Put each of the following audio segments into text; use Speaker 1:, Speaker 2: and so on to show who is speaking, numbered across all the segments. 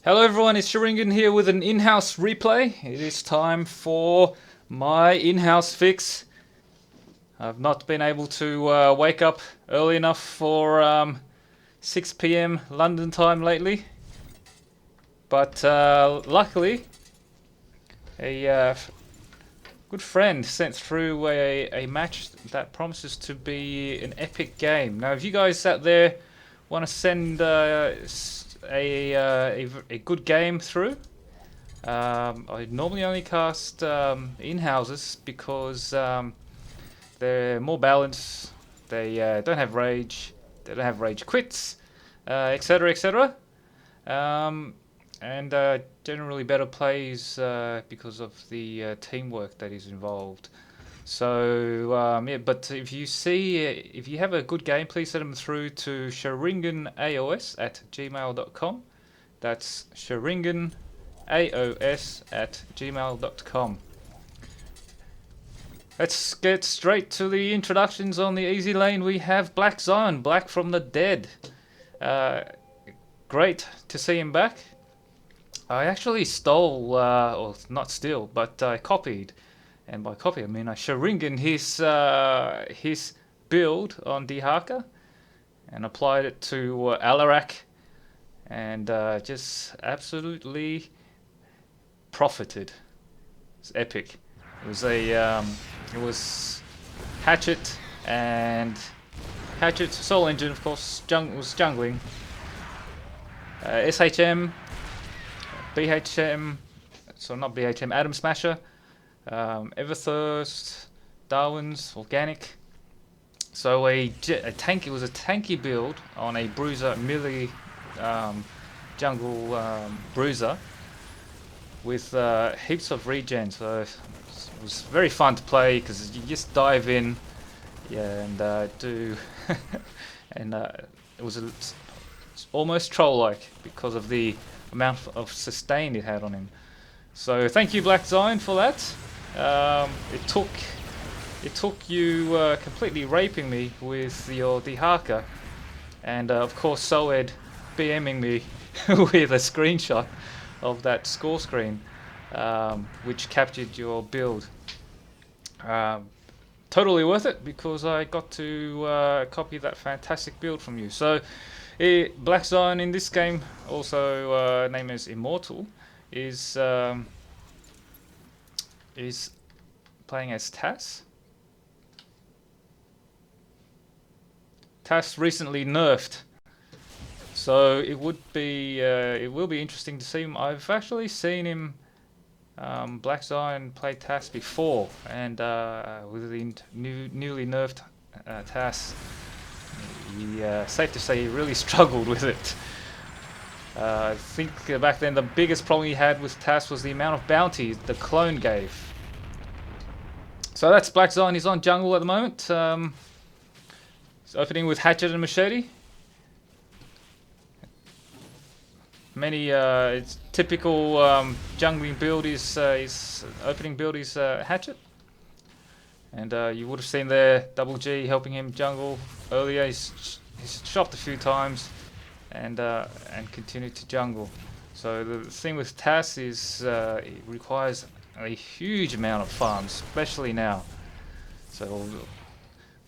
Speaker 1: Hello everyone, it's Sharingan here with an in-house replay. It is time for my in-house fix. I've not been able to wake up early enough for 6 PM London time lately. But luckily, a good friend sent through a match that promises to be an epic game. Now if you guys out there want to send a good game through. I normally only cast in-houses because they're more balanced, they don't have rage, they don't have rage quits, etc, etc. And generally better plays because of the teamwork that is involved. So yeah, but if you have a good game, please send them through to sharinganaos@gmail.com. That's sharinganaos@gmail.com. Let's get straight to the introductions. On the easy lane we have Blackxion, Black from the Dead. Great to see him back. I actually stole, or not steal, but I copied. And by copy, I mean I Sharingan his build on Khyrak and applied it to Khyrak, and just absolutely profited. It's epic. It was it was Hatchet and Hatchet Soul Engine, of course. Was jungling. SHM, BHM, so not BHM, Atom Smasher. Everthirst, Darwin's, Organic. So it was a tanky build on a bruiser melee jungle bruiser with heaps of regen. So it was very fun to play because you just dive in, yeah, and do, and it was almost troll-like because of the amount of sustain it had on him. So thank you, Blackxion, for that. It took you completely raping me with your Khyrak, and of course Soed BMing me with a screenshot of that score screen, which captured your build. Totally worth it because I got to copy that fantastic build from you. So Blackxion in this game, also named as Immortal, is playing as Tass. Tass recently nerfed, so it will be interesting to see him. I've actually seen him, Blackxion, play Tass before, and with the newly nerfed Tass, safe to say he really struggled with it. I think back then the biggest problem he had with Tass was the amount of bounty the clone gave. So that's Blackxion. He's on jungle at the moment. He's opening with Hatchet and Machete. It's typical jungling build is his opening build is Hatchet. And you would have seen there Double G helping him jungle earlier. He's shopped a few times and continued to jungle. So the thing with Tass is it requires a huge amount of farms, especially now. So it'll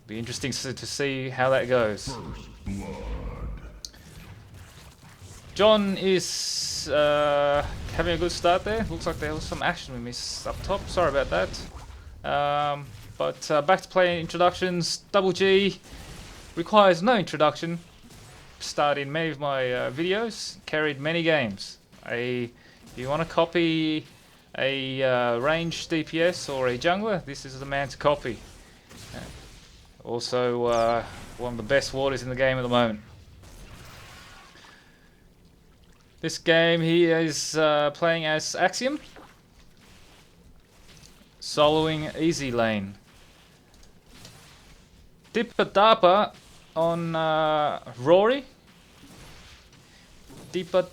Speaker 1: be interesting to see how that goes. John is having a good start there. Looks like there was some action we missed up top. Sorry about that. But back to play introductions. Double G requires no introduction. Starred in many of my videos. Carried many games. If you want to copy a ranged DPS or a jungler, this is the man to copy. Also one of the best warders in the game at the moment. This game he is playing as Axiom, soloing easy lane. Dippa on Rory. Dippa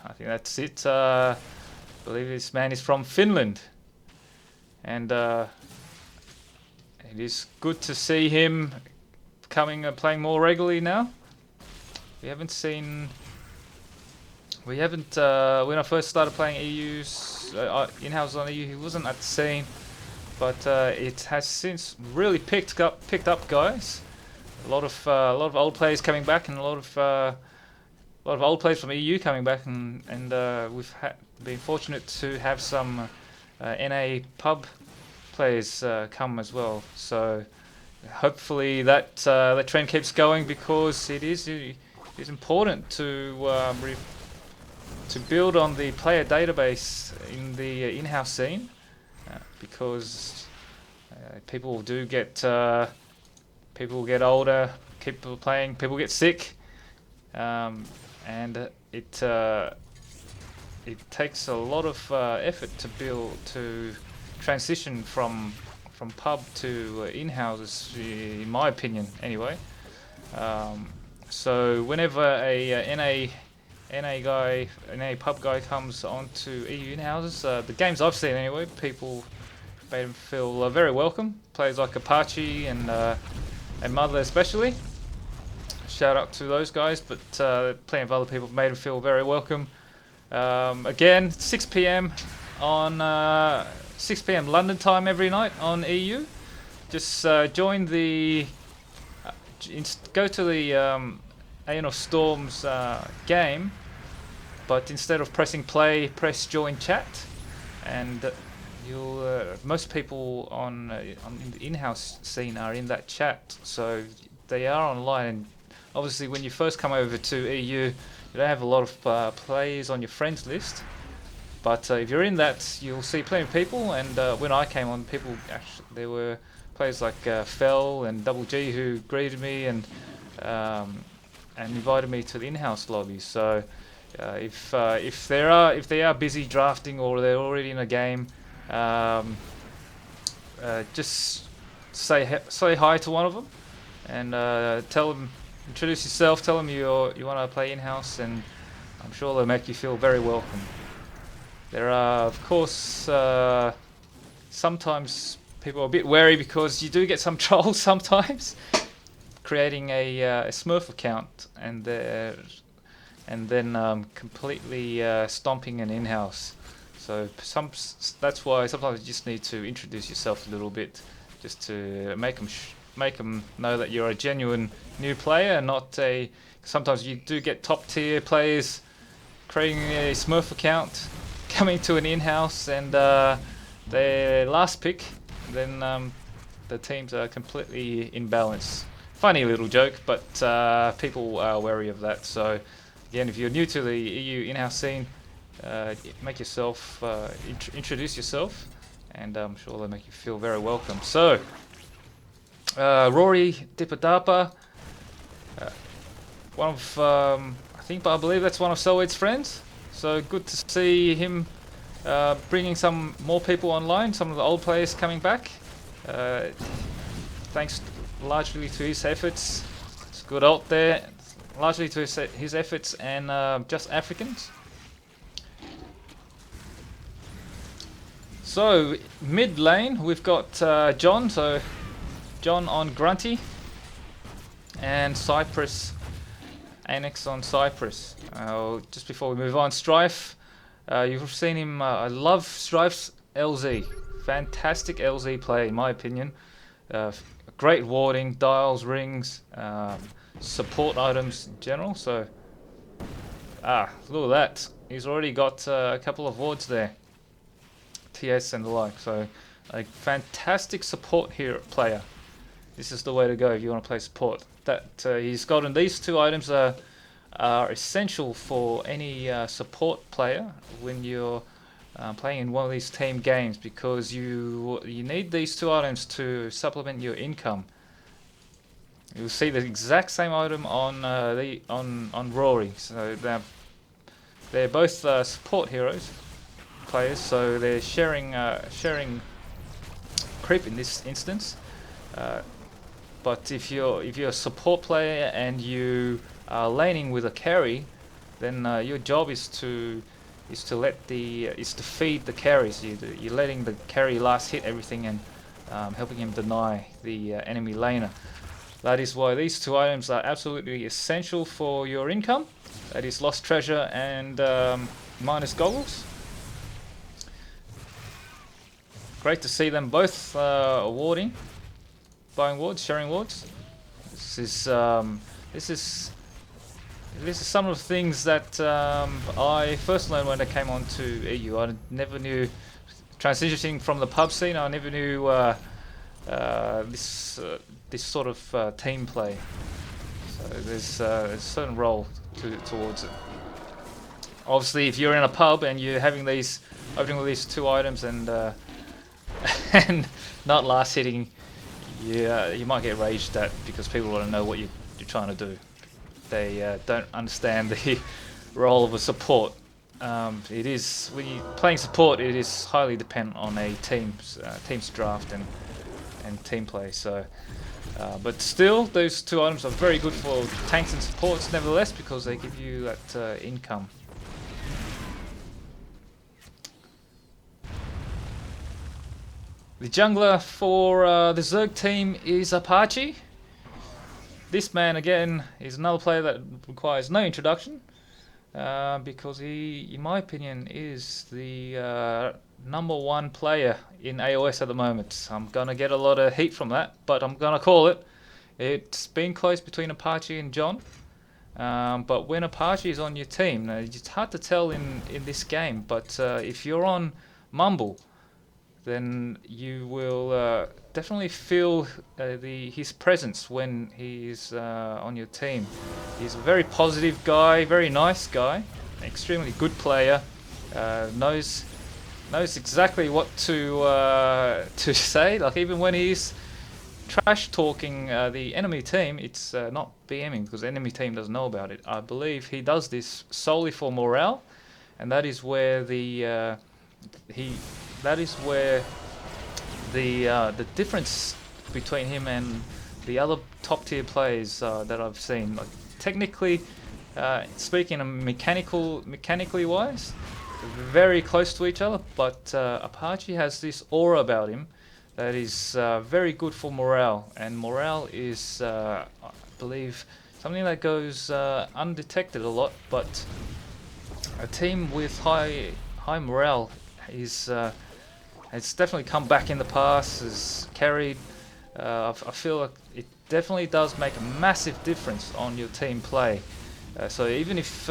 Speaker 1: I think that's it. I believe this man is from Finland, and it is good to see him coming playing more regularly now. We haven't seen We haven't, when I first started playing EU's, in-house on EU, he wasn't at the scene, but it has since really picked up, guys. A lot of old players coming back, and a lot of old players from EU coming back, and we've been fortunate to have some NA pub players come as well. So hopefully that trend keeps going, because it is important to build on the player database in the in-house scene, because people do get older, keep playing, people get sick, and it takes a lot of effort to transition from pub to in-houses, in my opinion, anyway. So whenever a NA pub guy comes onto EU in-houses, the games I've seen anyway, people made him feel very welcome. Players like Apache and Mother especially. Shout out to those guys, but plenty of other people made him feel very welcome. Again, 6 PM on 6 PM London time every night on EU. Just join the go to the Aeon of Storm's game, but instead of pressing play, press join chat, and you'll most people on in the in-house scene are in that chat, so they are online. And obviously, when you first come over to EU, you don't have a lot of players on your friends list. But if you're in that, you'll see plenty of people. And when I came on, there were players like Fell and Double G who greeted me and invited me to the in-house lobby. So if they are busy drafting, or they're already in a game, just say hi to one of them, and introduce yourself, tell them you want to play in-house, and I'm sure they'll make you feel very welcome. There are, of course, sometimes people are a bit wary, because you do get some trolls sometimes creating a Smurf account and then completely stomping an in-house. So that's why sometimes you just need to introduce yourself a little bit, just to make them know that you're a genuine new player, and not a. Sometimes you do get top tier players creating a Smurf account, coming to an in-house, and their last pick, then the teams are completely imbalanced. Funny little joke, but people are wary of that. So again, if you're new to the EU in-house scene, make yourself, introduce yourself, and I'm sure they'll make you feel very welcome. So Rory Dipadapa, one of I believe that's one of Selweed's friends. So good to see him bringing some more people online, some of the old players coming back. Thanks largely to his efforts. It's good out there. Largely to his efforts and Just Africans. So mid lane we've got John. So John on Grunty, and Cyprus, Annex on Cyprus. Just before we move on, Strife. You've seen him. I love Strife's LZ. Fantastic LZ play, in my opinion. Great warding, dials, rings, support items in general. So, look at that. He's already got a couple of wards there. TS and the like. So, a fantastic support here player. This is the way to go if you want to play support. He's gotten these two items are essential for any support player when you're playing in one of these team games, because you need these two items to supplement your income. You'll see the exact same item on Rory. So they're both support heroes players, so they're sharing creep in this instance. But if you're a support player and you are laning with a carry, then your job is to feed the carries. You're letting the carry last hit everything and helping him deny the enemy laner. That is why these two items are absolutely essential for your income. That is Lost Treasure and Minus Goggles. Great to see them both awarding, buying wards, sharing wards. This is some of the things that I first learned when I came on to EU. I never knew, transitioning from the pub scene, I never knew this sort of team play. So there's a certain role towards it. Obviously, if you're in a pub and you're having these, opening with these two items and and not last hitting, you might get raged at because people want to know what you're trying to do. They don't understand the role of a support. It is, when you're playing support, it is highly dependent on a team's draft and team play. So, but still, those two items are very good for tanks and supports, nevertheless, because they give you that income. The jungler for the Zerg team is Apache. This man, again, is another player that requires no introduction, because he, in my opinion, is the #1 player in AOS at the moment. I'm going to get a lot of heat from that, but I'm going to call it. It's been close between Apache and John, but when Apache is on your team, it's hard to tell in this game, but if you're on Mumble, then you will definitely feel his presence when he's on your team. He's a very positive guy, very nice guy, extremely good player. Knows exactly what to say. Like, even when he's trash talking the enemy team, it's not BMing because the enemy team doesn't know about it. I believe he does this solely for morale, and that is where the the difference between him and the other top tier players that I've seen. Like, technically speaking, and mechanically wise, very close to each other. But Apache has this aura about him that is very good for morale, and morale is, I believe, something that goes undetected a lot. But a team with high morale is it's definitely come back in the past, has carried. I feel like it definitely does make a massive difference on your team play. So even if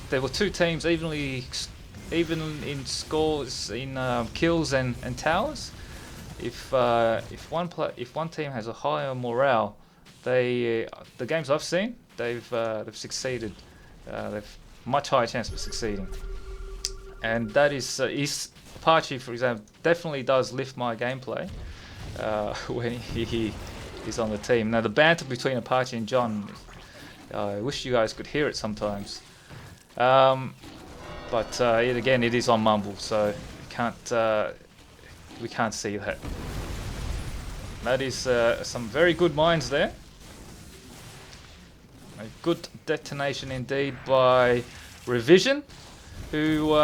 Speaker 1: there were two teams even in scores, in kills and towers, if one team has a higher morale, the games I've seen, they've succeeded. They've much higher chance of succeeding, and that is Apache, for example, definitely does lift my gameplay when he is on the team. Now, the banter between Apache and John, I wish you guys could hear it sometimes. But again, it is on Mumble, so we can't see that. That is some very good mines there. A good detonation indeed by Revision, who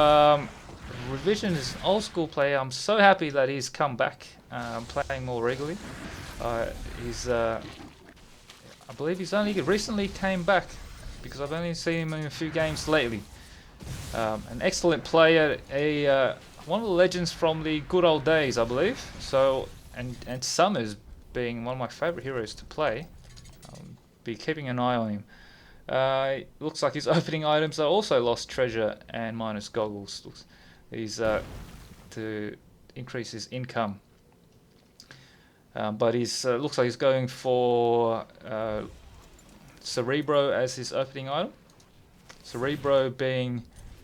Speaker 1: Revision is an old school player. I'm so happy that he's come back playing more regularly. I believe he's only recently came back because I've only seen him in a few games lately. An excellent player, one of the legends from the good old days, I believe. So, and Summers being one of my favourite heroes to play. I'll be keeping an eye on him. It looks like his opening items are also Lost Treasure and Minus Goggles. He's to increase his income. But he's looks like he's going for Cerebro as his opening item. Cerebro being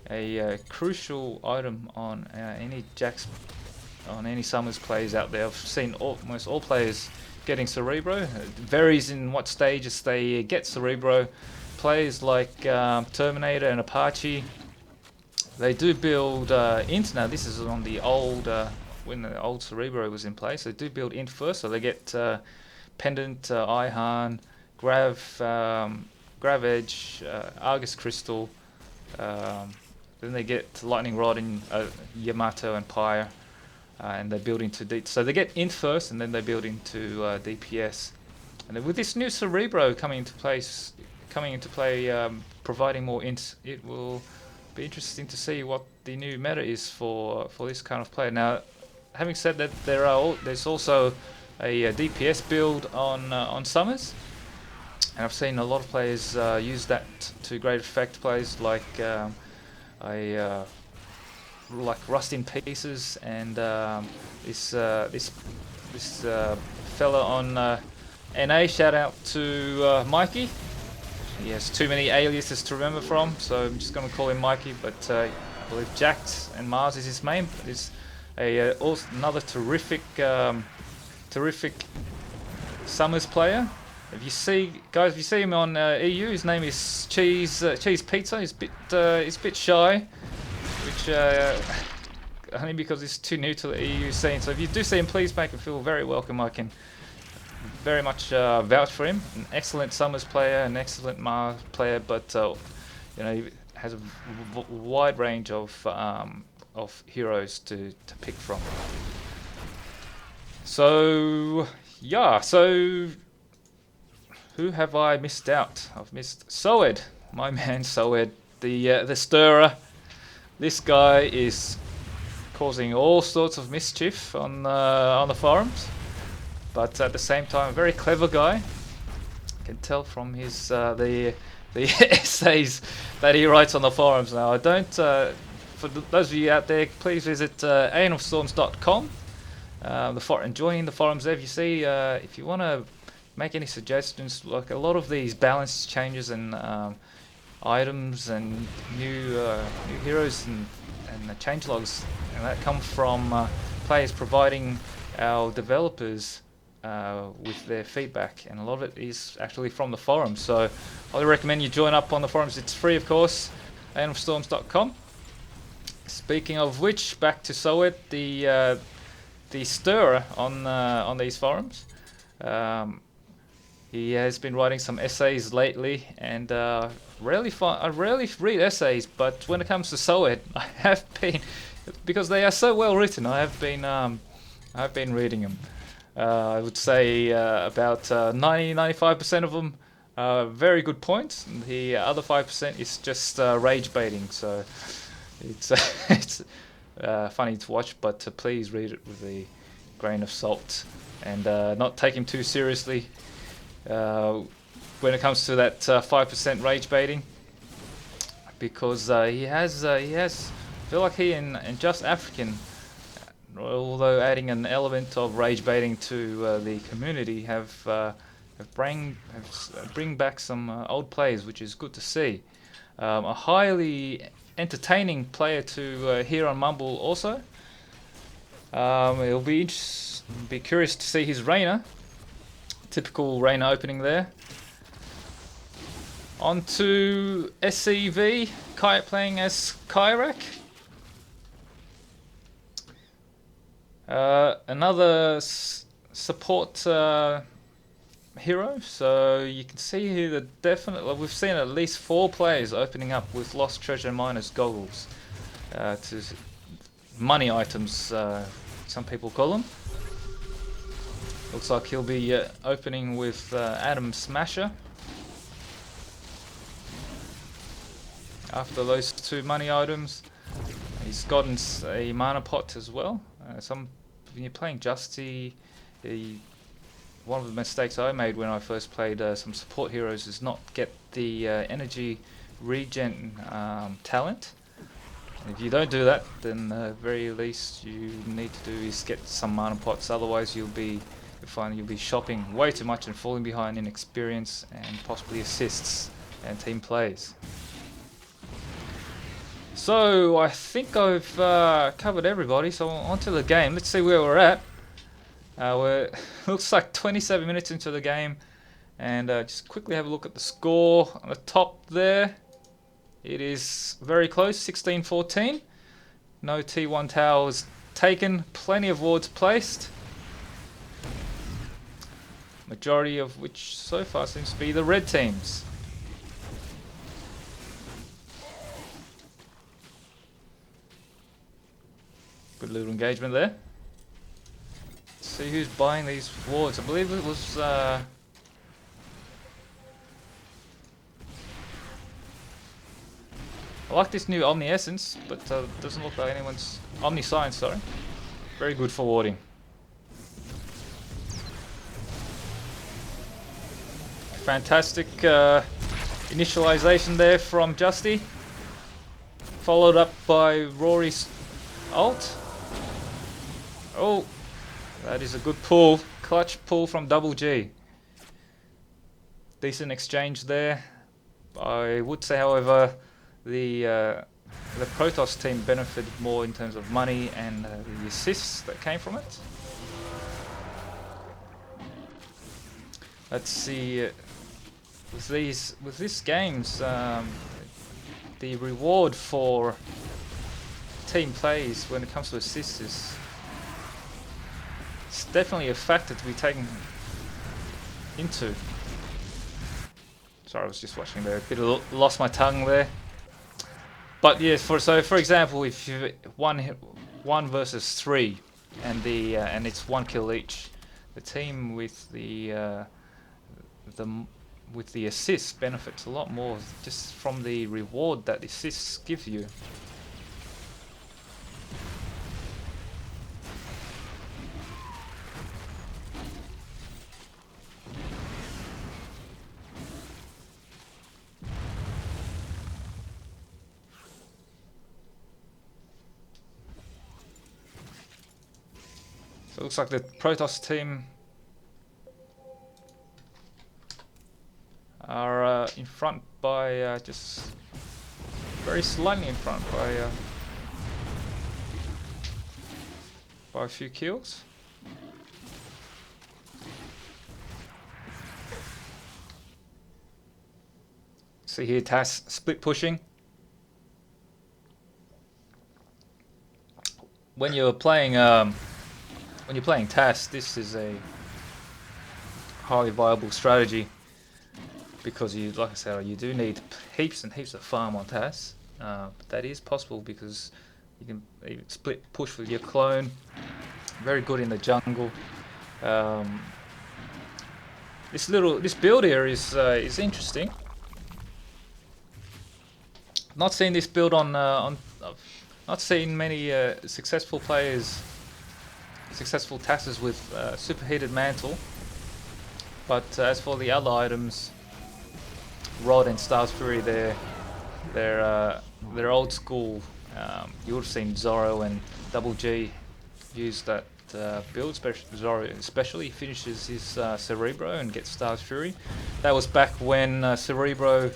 Speaker 1: a crucial item on any Summers plays out there. I've seen almost all players getting Cerebro. It varies in what stages they get Cerebro. Players like Terminator and Apache, they do build int. Now this is on the old when the old Cerebro was in place. They do build int first, so they get Pendant, Ihan, Grav Edge, Argus Crystal. Then they get Lightning Rod in Yamato and Pyre, and they build into so they get int first, and then they build into DPS. And then with this new Cerebro coming into play, providing more int, it will be interesting to see what the new meta is for this kind of player. Now, having said that, there's also a DPS build on Summers, and I've seen a lot of players use that to great effect. Players like like Rust in Pieces and this fella on NA. Shout out to Mikey. He has too many aliases to remember from, so I'm just going to call him Mikey. But I believe Jax and Mars is his main. Is also another terrific Summers player. If you see him on EU, his name is Cheese Pizza. He's a bit shy, which only because he's too new to the EU scene. So if you do see him, please make him feel very welcome. I can very much vouch for him. An excellent Summers player, an excellent Mars player, but you know, he has a wide range of heroes to pick from. So yeah, so who have I missed out? I've missed Soed, my man Soed, the stirrer. This guy is causing all sorts of mischief on the forums, but at the same time, a very clever guy. You can tell from his the essays that he writes on the forums. Now, I don't. For those of you out there, please visit aeonofstorms.com. And join the forums there. If you see, if you want to make any suggestions, like a lot of these balance changes and items and new heroes and changelogs, and that come from players providing our developers with their feedback, and a lot of it is actually from the forums. So I would recommend you join up on the forums. It's free, of course. aeonofstorms.com. Speaking of which, back to Soed, the stirrer on these forums. He has been writing some essays lately, and I rarely read essays, but when it comes to Soed, I have been, because they are so well written, I've been reading them. I would say about 90-95% of them are very good points, and the other 5% is just rage baiting. So it's funny to watch, but please read it with a grain of salt and not take him too seriously. When it comes to that 5% rage baiting, because he has I feel like he and Just African, although adding an element of rage baiting to the community, have bring back some old players, which is good to see. A highly entertaining player to hear on Mumble also. It'll be curious to see his Raynor. Typical Raynor opening there. On to SCV, playing as Khyrak. Another support hero. So you can see here that we've seen at least 4 players opening up with Lost Treasure Miners goggles. To money items, some people call them. Looks like he'll be opening with Adam Smasher. After those 2 money items, he's gotten a mana pot as well. When you're playing Justi, one of the mistakes I made when I first played some support heroes is not get the energy regen talent. And if you don't do that, then the very least you need to do is get some mana pots. Otherwise, you'll find you'll be shopping way too much and falling behind in experience and possibly assists and team plays. So I think I've covered everybody, so on to the game. Let's see where we're at. Looks like 27 minutes into the game, and just quickly have a look at the score on the top there. It is very close, 16-14. No T1 towers taken, plenty of wards placed. Majority of which so far seems to be the red teams. Good little engagement there. Let's see who's buying these wards. I believe it was I like this new Omni Essence, but doesn't look like anyone's Omni Science. Sorry, very good for warding. Fantastic initialization there from Justi, followed up by Rory's ult. Oh, that is a good pull, clutch pull from Double G. Decent exchange there. I would say, however, the Protoss team benefited more in terms of money and the assists that came from it. Let's see. With these games, the reward for team plays when it comes to assists is it's definitely a factor to be taken into. Sorry, I was just watching there. A bit of lost my tongue there. But yeah, for example, if you one versus 3, and it's 1 kill each, the team with the assists benefits a lot more just from the reward that assists give you. So it looks like the Protoss team are in front by just very slightly in front by a few kills. See here, Tass split pushing. When you're playing Tass, this is a highly viable strategy. Because you, like I said, you do need heaps and heaps of farm on Tass. But that is possible because you can even split push with your clone. Very good in the jungle. This build here is interesting. Not seen this build on not seen many successful players, successful Tasses with superheated mantle. But as for the other items, Rod and Star's Fury, they're old school. You would have seen Zorro and Double G use that build. Zorro especially finishes his Cerebro and gets Star's Fury. That was back when Cerebro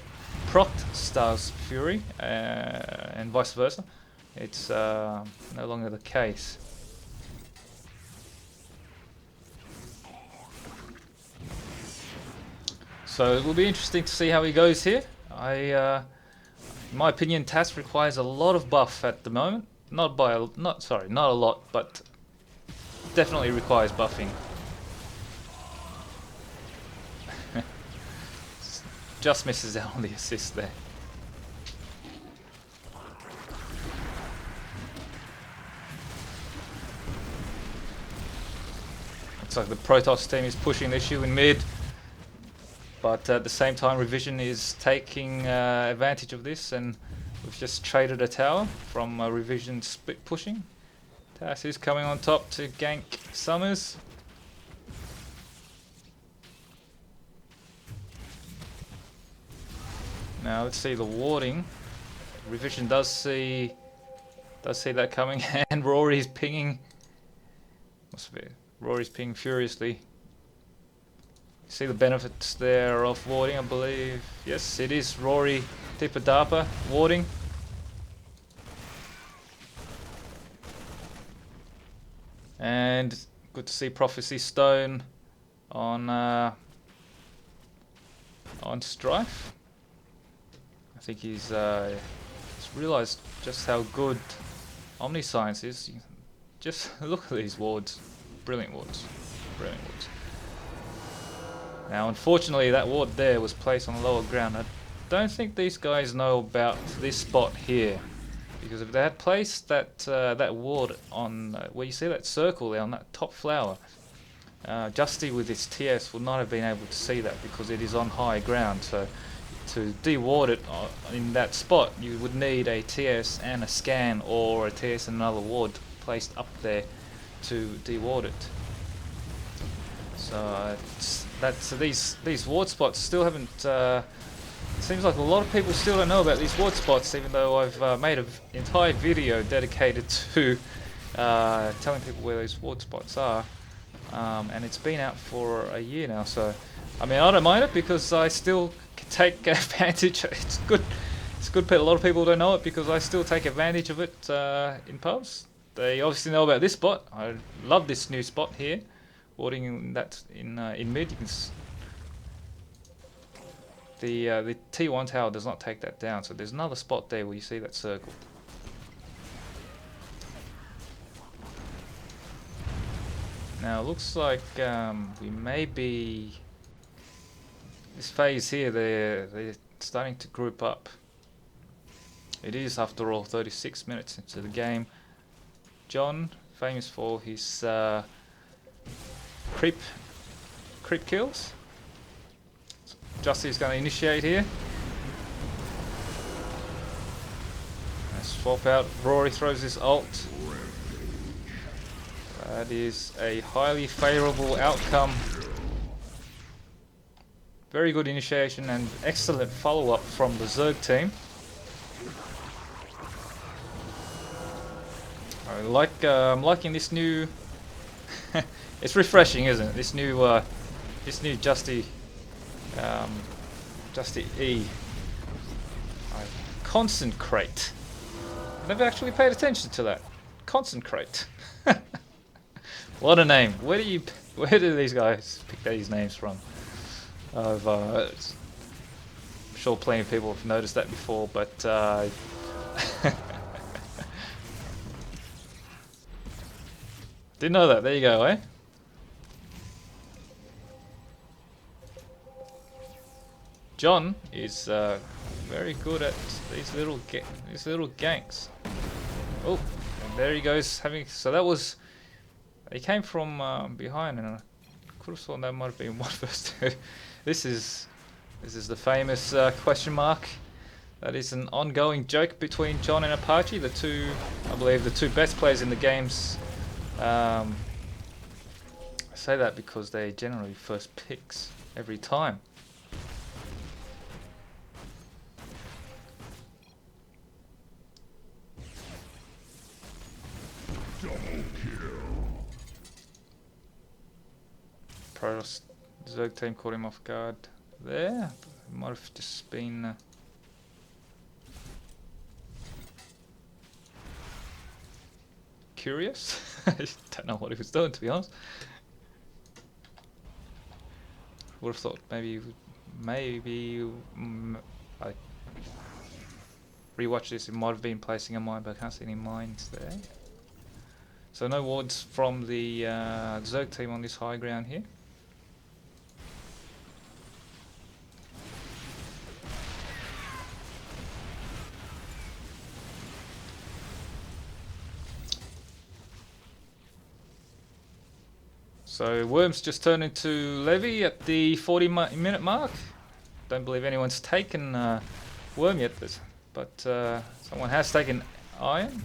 Speaker 1: procced Star's Fury and vice versa. It's no longer the case. So it will be interesting to see how he goes here. In my opinion, Tass requires a lot of buff at the moment. Not a lot, but definitely requires buffing. Just misses out on the assist there. Looks like the Protoss team is pushing the issue in mid. But at the same time, Revision is taking advantage of this, and we've just traded a tower from Revision split pushing. Tass is coming on top to gank Summers. Now let's see the warding. Revision does see that coming, and Rory's pinging. Rory's pinging furiously. See the benefits there of warding, I believe. Yes, it is Rory Tipadapa warding. And good to see Prophecy Stone on Strife. I think he's realised just how good Omniscience is. Just look at these wards. Brilliant wards. Brilliant wards. Now, unfortunately, that ward there was placed on lower ground. I don't think these guys know about this spot here, because if they had placed that that ward on where you see that circle there on that top flower, Justi with its TS would not have been able to see that because it is on high ground. So to deward it in that spot, you would need a TS and a scan, or a TS and another ward placed up there to deward it. So these ward spots still haven't. Seems like a lot of people still don't know about these ward spots, even though I've made an entire video dedicated to telling people where these ward spots are, and it's been out for a year now. So, I mean, I don't mind it because I still take advantage. It's good. It's good. But a lot of people don't know it because I still take advantage of it in pubs. They obviously know about this spot. I love this new spot here, warding in mid. You can. The T1 tower does not take that down, so there's another spot there where you see that circle. Now it looks like we may be... This phase here, they're starting to group up. It is, after all, 36 minutes into the game. John, famous for his creep kills. Justi is going to initiate here. Swap out. Rory throws his ult. That is a highly favourable outcome. Very good initiation and excellent follow-up from the Zerg team. I'm liking this new. It's refreshing, isn't it? This new Justi. Justi E. Concentrate. Never actually paid attention to that. Concentrate. What a name. Where do these guys pick these names from? I'm sure plenty of people have noticed that before, but didn't know that. There you go, eh? John is very good at these little ganks. Oh, and there he goes having. So that was. He came from behind, and I could have thought that might have been 1v2. This is the famous question mark. That is an ongoing joke between John and Apache, I believe, the two best players in the games. I say that because they generally first picks every time. Protoss Zerg team caught him off guard there. It might have just been curious. I don't know what he was doing, to be honest. Would have thought maybe I rewatch this. It might have been placing a mine, but I can't see any mines there. So no wards from the Zerg team on this high ground here. So Worms just turned into Levy at the 40-minute mark. Don't believe anyone's taken Worm yet, but someone has taken Aeon.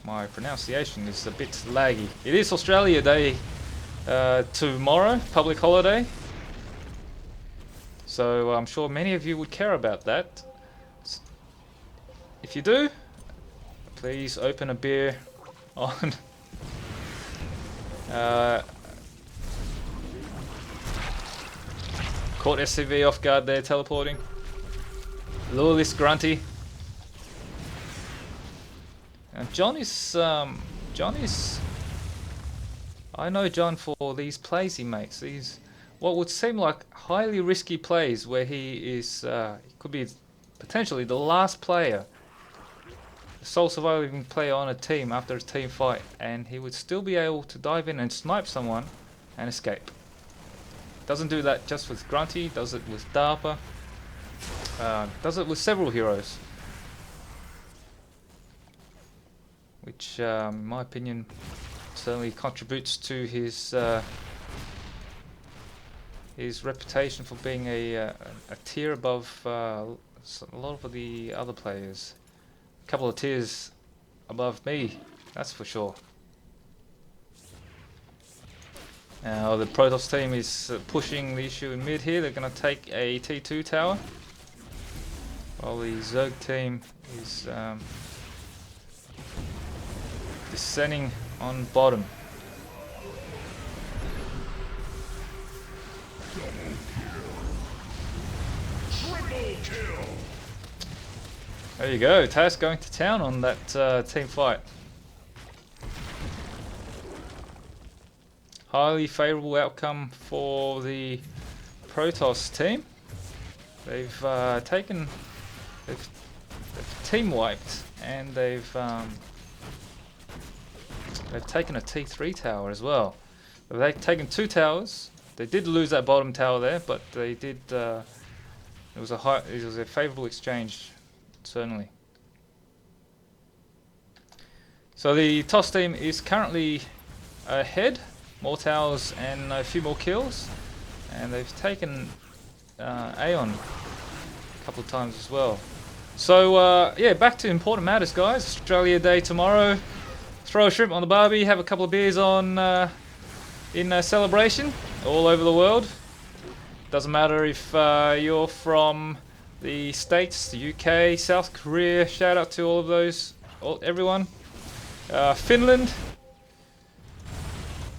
Speaker 1: My pronunciation is a bit laggy. It is Australia Day tomorrow, public holiday. So I'm sure many of you would care about that. If you do, please open a beer on caught SCV off guard there, teleporting. Lure this Grunty. And John is I know John for these plays he makes. These what would seem like highly risky plays where he is he could be potentially the last player, the sole surviving player on a team after a team fight, and he would still be able to dive in and snipe someone and escape. Doesn't do that just with Grunty, does it with DARPA, does it with several heroes. Which, in my opinion, certainly contributes to his reputation for being a tier above a lot of the other players. A couple of tiers above me, that's for sure. Now the Protoss team is pushing the issue in mid here. They're going to take a T2 tower, while the Zerg team is descending on bottom. There you go, Tass going to town on that team fight. Highly favourable outcome for the Protoss team. They've team wiped, and they've taken a T3 tower as well. They've taken 2 towers. They did lose that bottom tower there, but they did. It was a favourable exchange, certainly. So the TOS team is currently ahead, more towers and a few more kills, and they've taken Aeon a couple of times as well. So yeah, back to important matters, guys. Australia Day tomorrow. Throw a shrimp on the barbie, have a couple of beers on in celebration all over the world. Doesn't matter if you're from the States, the UK, South Korea. Shout out to all of those, everyone. Finland.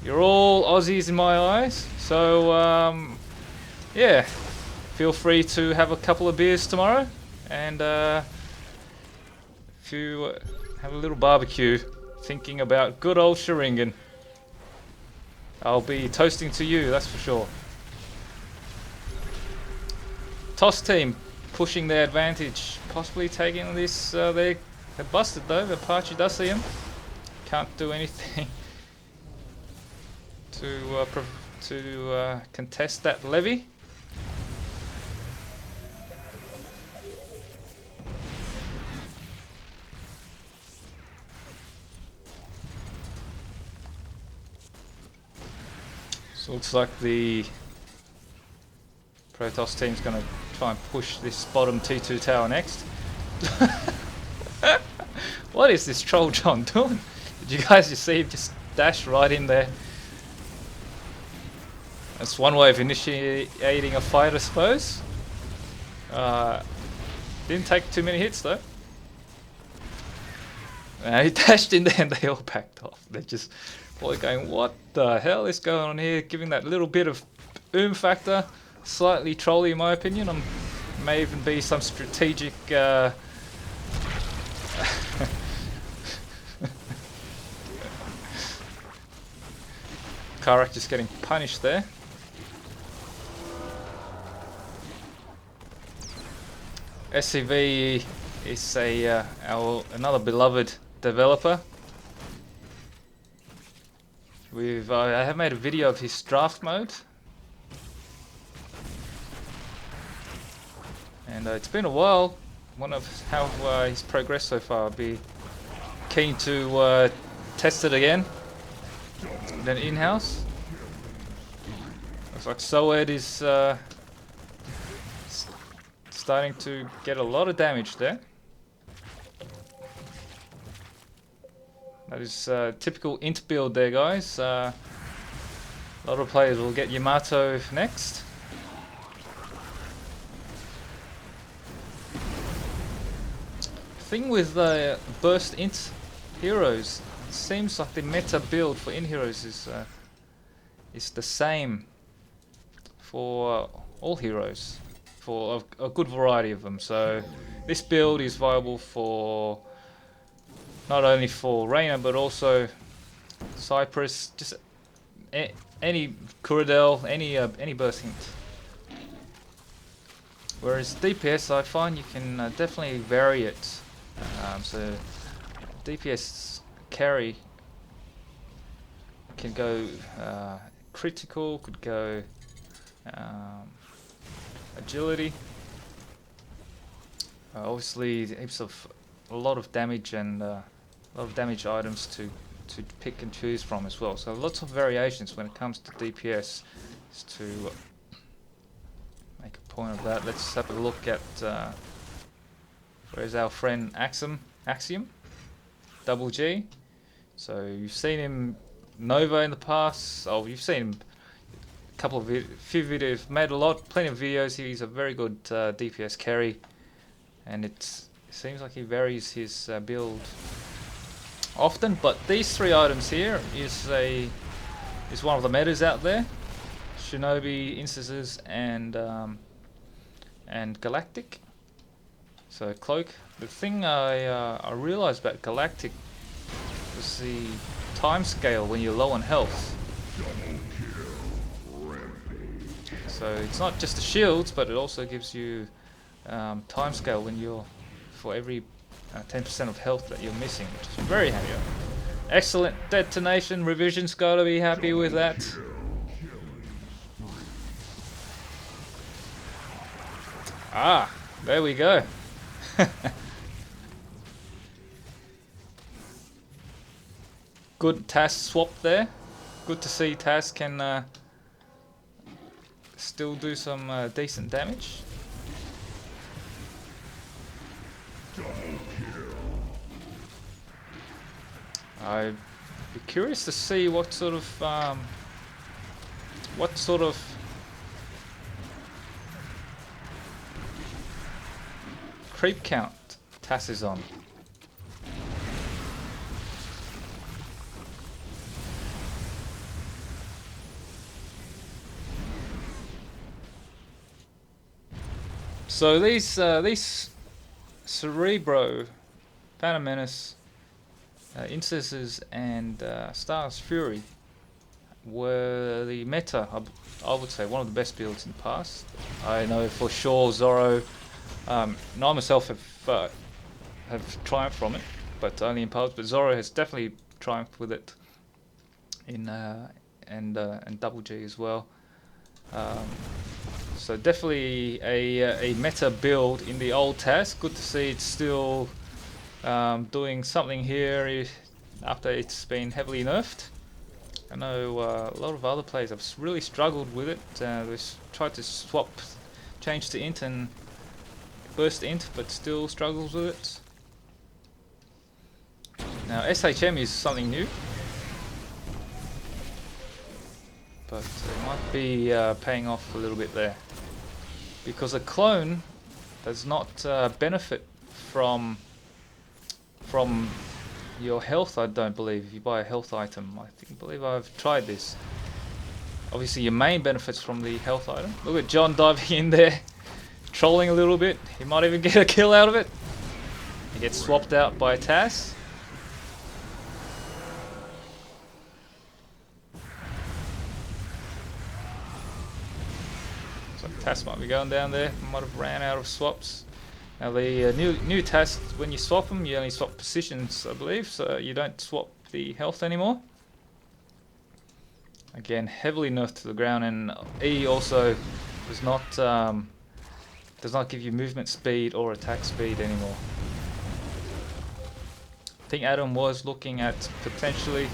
Speaker 1: You're all Aussies in my eyes. So yeah, feel free to have a couple of beers tomorrow, and if you have a little barbecue, thinking about good old Sharingan. I'll be toasting to you, that's for sure. TOS team pushing their advantage, possibly taking this. They're busted though. Apache does see him. Can't do anything to contest that levy. So looks like the Protoss team's going to try and push this bottom T2 tower next. What is this Troll John doing? Did you guys just see him just dash right in there? That's one way of initiating a fight, I suppose. Didn't take too many hits though. He dashed in there and they all backed off. They're just probably going, what the hell is going on here? Giving that little bit of factor. Slightly trolly in my opinion. May even be some strategic Khyrak just getting punished there. SCV is another beloved developer. I have made a video of his draft mode, and it's been a while. One of how he's progressed so far. I'd be keen to test it again. Then Inhouse. Looks like Soed is starting to get a lot of damage there. That is typical int build there, guys. A lot of players will get Yamato next. Thing with the burst int heroes, it seems like the meta build for int heroes is the same for all heroes, for a good variety of them. So this build is viable for not only for Raynor but also Cyprus, just any Kuradel, any burst int. Whereas DPS, I find you can definitely vary it. So DPS carry can go critical, could go agility. Obviously, a lot of damage and a lot of damage items to to pick and choose from as well. So lots of variations when it comes to DPS. Just to make a point of that, let's have a look at where's our friend Axiom, double G. So you've seen him Nova in the past. Oh, you've seen him a couple of few videos, made plenty of videos. He's a very good DPS carry, and it seems like he varies his build often. But these three items here is one of the metas out there: Shinobi, Instances, and Galactic. So Cloak. The thing I realized about Galactic was the time scale when you're low on health. So it's not just the shields, but it also gives you time scale when you're for every 10% of health that you're missing, which is very handy. Excellent detonation. Revision's got to be happy with that. Ah, there we go. Good Tass swap there. Good to see Tass can still do some decent damage. I'd be curious to see what sort of creep count Tass is on. So these Cerebro, Phantom Menace, Instances, and Star's Fury were the meta. I would say one of the best builds in the past. I know for sure Zoro. I myself have triumphed from it, but only in parts. But Zoro has definitely triumphed with it in and Double G as well. So definitely a meta build in the old Tass. Good to see it's still doing something here after it's been heavily nerfed. I know a lot of other players have really struggled with it. They've tried to change to int and burst int, but still struggles with it. Now SHM is something new, but it might be paying off a little bit there, because a clone does not benefit from your health. I don't believe if you buy a health item. I believe I've tried this. Obviously your main benefits from the health item. Look at John diving in there, trolling a little bit. He might even get a kill out of it. He gets swapped out by Tass. So Tass might be going down there. Might have ran out of swaps. Now the new Tass, when you swap them, you only swap positions, I believe, so you don't swap the health anymore. Again, heavily nerfed to the ground, and E also does not give you movement speed or attack speed anymore. I think Adam was looking at potentially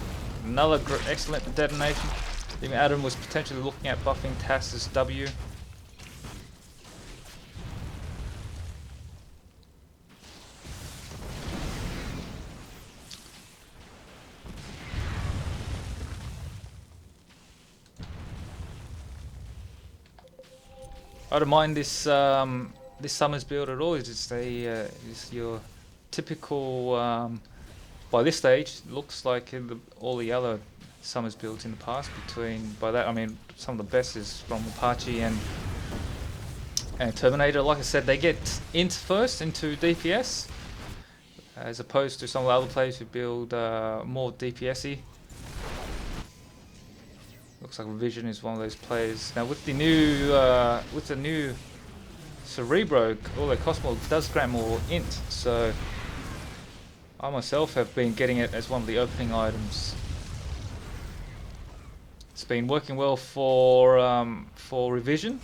Speaker 1: another excellent detonation. I think Adam was potentially looking at buffing Tass's W. I don't mind this this summer's build at all. It's just it's your typical. By this stage, it looks like all the other summer's builds in the past. By that I mean some of the best is from Apache and Terminator. Like I said, they get int first into DPS, as opposed to some of the other players who build more DPS-y. Looks like Revision is one of those players. Now with the new Cerebro, all their Cosmo does grant more int, so I myself have been getting it as one of the opening items. It's been working well for Revision,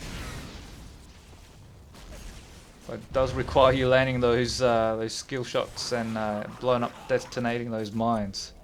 Speaker 1: but it does require you landing those skill shots and blowing up, detonating those mines.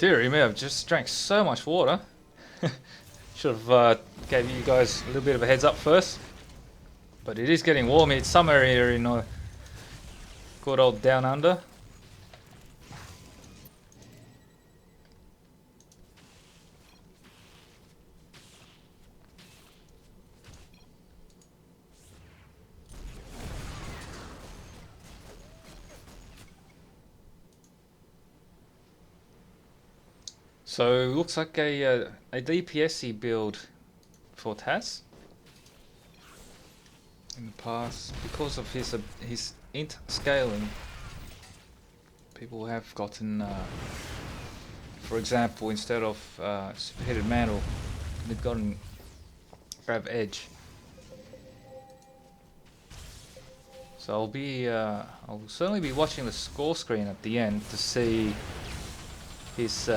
Speaker 1: Dear me, I've just drank so much water. Should have gave you guys a little bit of a heads up first. But it is getting warm. It's summer here in good old Down Under. So looks like a DPS build for Tass in the past because of his int scaling. People have gotten, for example, instead of superheated mantle, they've gotten grab edge. So I'll certainly be watching the score screen at the end to see his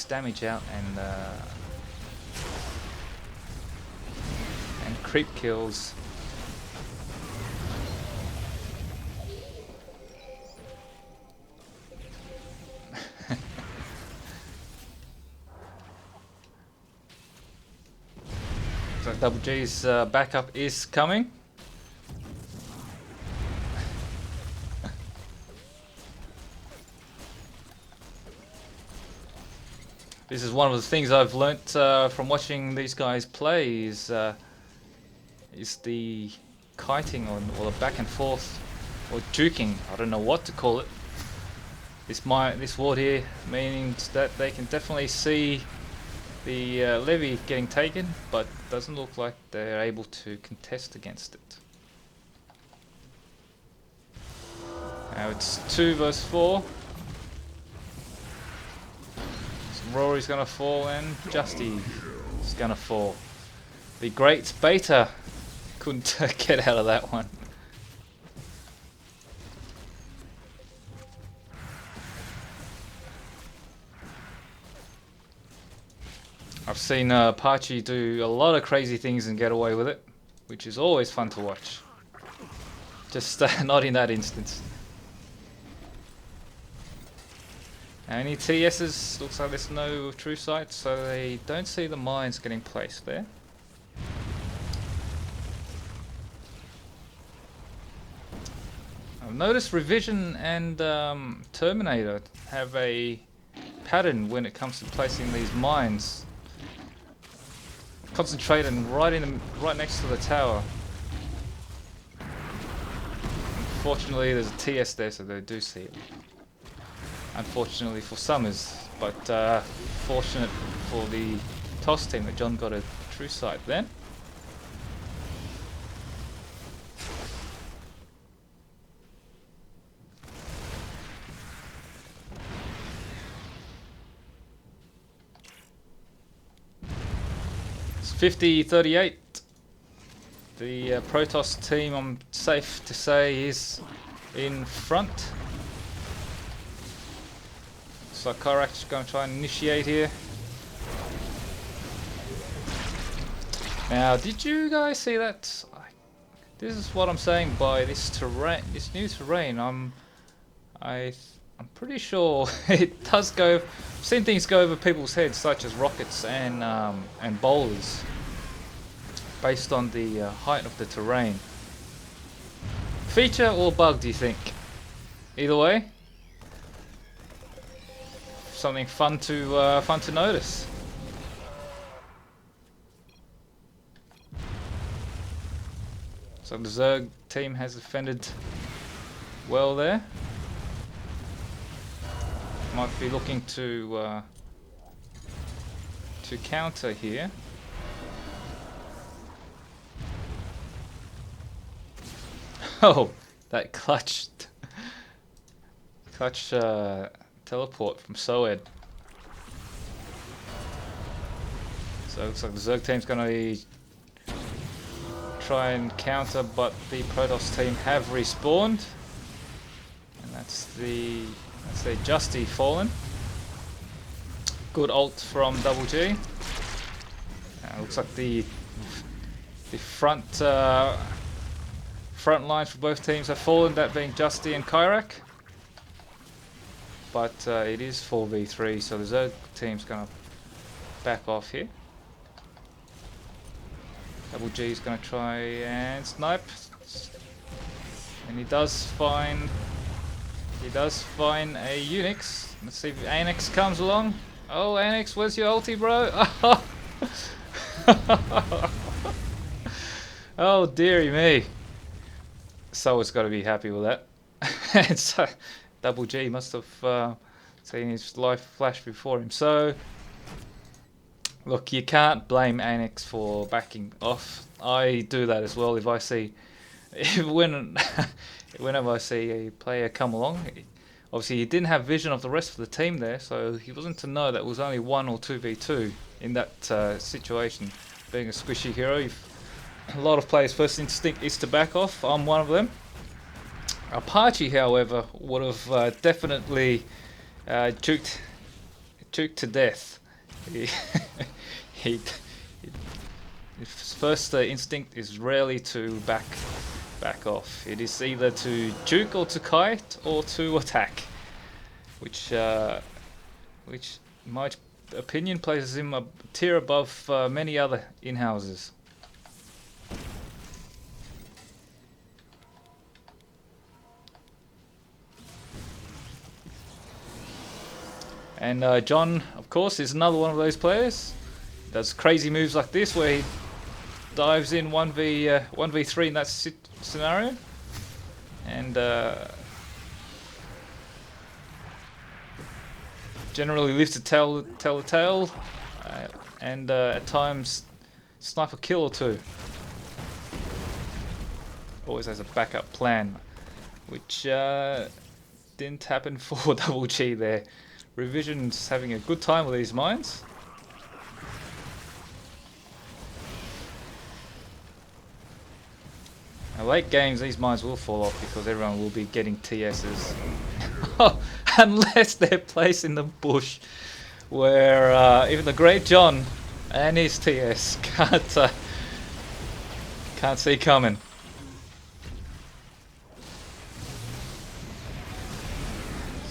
Speaker 1: damage out and creep kills. So Double G's backup is coming. This is one of the things I've learnt from watching these guys play is the kiting or the back and forth or juking. I don't know what to call it. This ward here means that they can definitely see the levy getting taken, but doesn't look like they're able to contest against it. Now it's 2 versus 4. Rory's gonna fall and Justi is gonna fall. The great beta couldn't get out of that one. I've seen Apache do a lot of crazy things and get away with it, which is always fun to watch. Just not in that instance. Any TS's, looks like there's no true sight, so they don't see the mines getting placed there. I've noticed Revision and Terminator have a pattern when it comes to placing these mines. Concentrating right next to the tower. Unfortunately, there's a TS there, so they do see it. Unfortunately for Summers, but fortunate for the toss team that John got a true sight then. It's 50-38. The Protoss team, I'm safe to say, is in front. So Khyrak's going to try and initiate here. Now, did you guys see that? This is what I'm saying by this terrain, this new terrain. I'm pretty sure it does go. I've seen things go over people's heads, such as rockets and bowlers, based on the height of the terrain. Feature or bug, do you think? Either way. Something fun to notice. So the Zerg team has defended well there. Might be looking to counter here. Oh, that clutch teleport from Soed. So it looks like the Zerg team's gonna try and counter, but the Protoss team have respawned, and that's their Justi fallen. Good ult from Double G. Looks like the front lines for both teams have fallen, that being Justi and Khyrak. but it is 4v3, so the Zerg team's gonna back off here. Double G is gonna try and snipe, and he does find a Unix. Let's see if Anix comes along. Oh, Anix, where's your ulti, bro? Oh dearie me. Soa's got to be happy with that. And so Double G must have seen his life flash before him. So look, you can't blame Anix for backing off. I do that as well. If I see, whenever I see a player come along, obviously he didn't have vision of the rest of the team there, so he wasn't to know that it was only 1 or 2v2 in that situation. Being a squishy hero, a lot of players' first instinct is to back off. I'm one of them. Apache, however, would have definitely juked to death. His first instinct is rarely to back off. It is either to juke or to kite or to attack, which in my opinion places him a tier above many other in-houses. And John, of course, is another one of those players. He does crazy moves like this, where he dives in 1v3 in that scenario, and generally lives to tell the tale, and at times snipe a kill or two. Always has a backup plan, which didn't happen for Double G there. Revision's having a good time with these mines. Now, late games, these mines will fall off because everyone will be getting TSs. Unless they're placed in the bush, where even the great John and his TS can't see coming.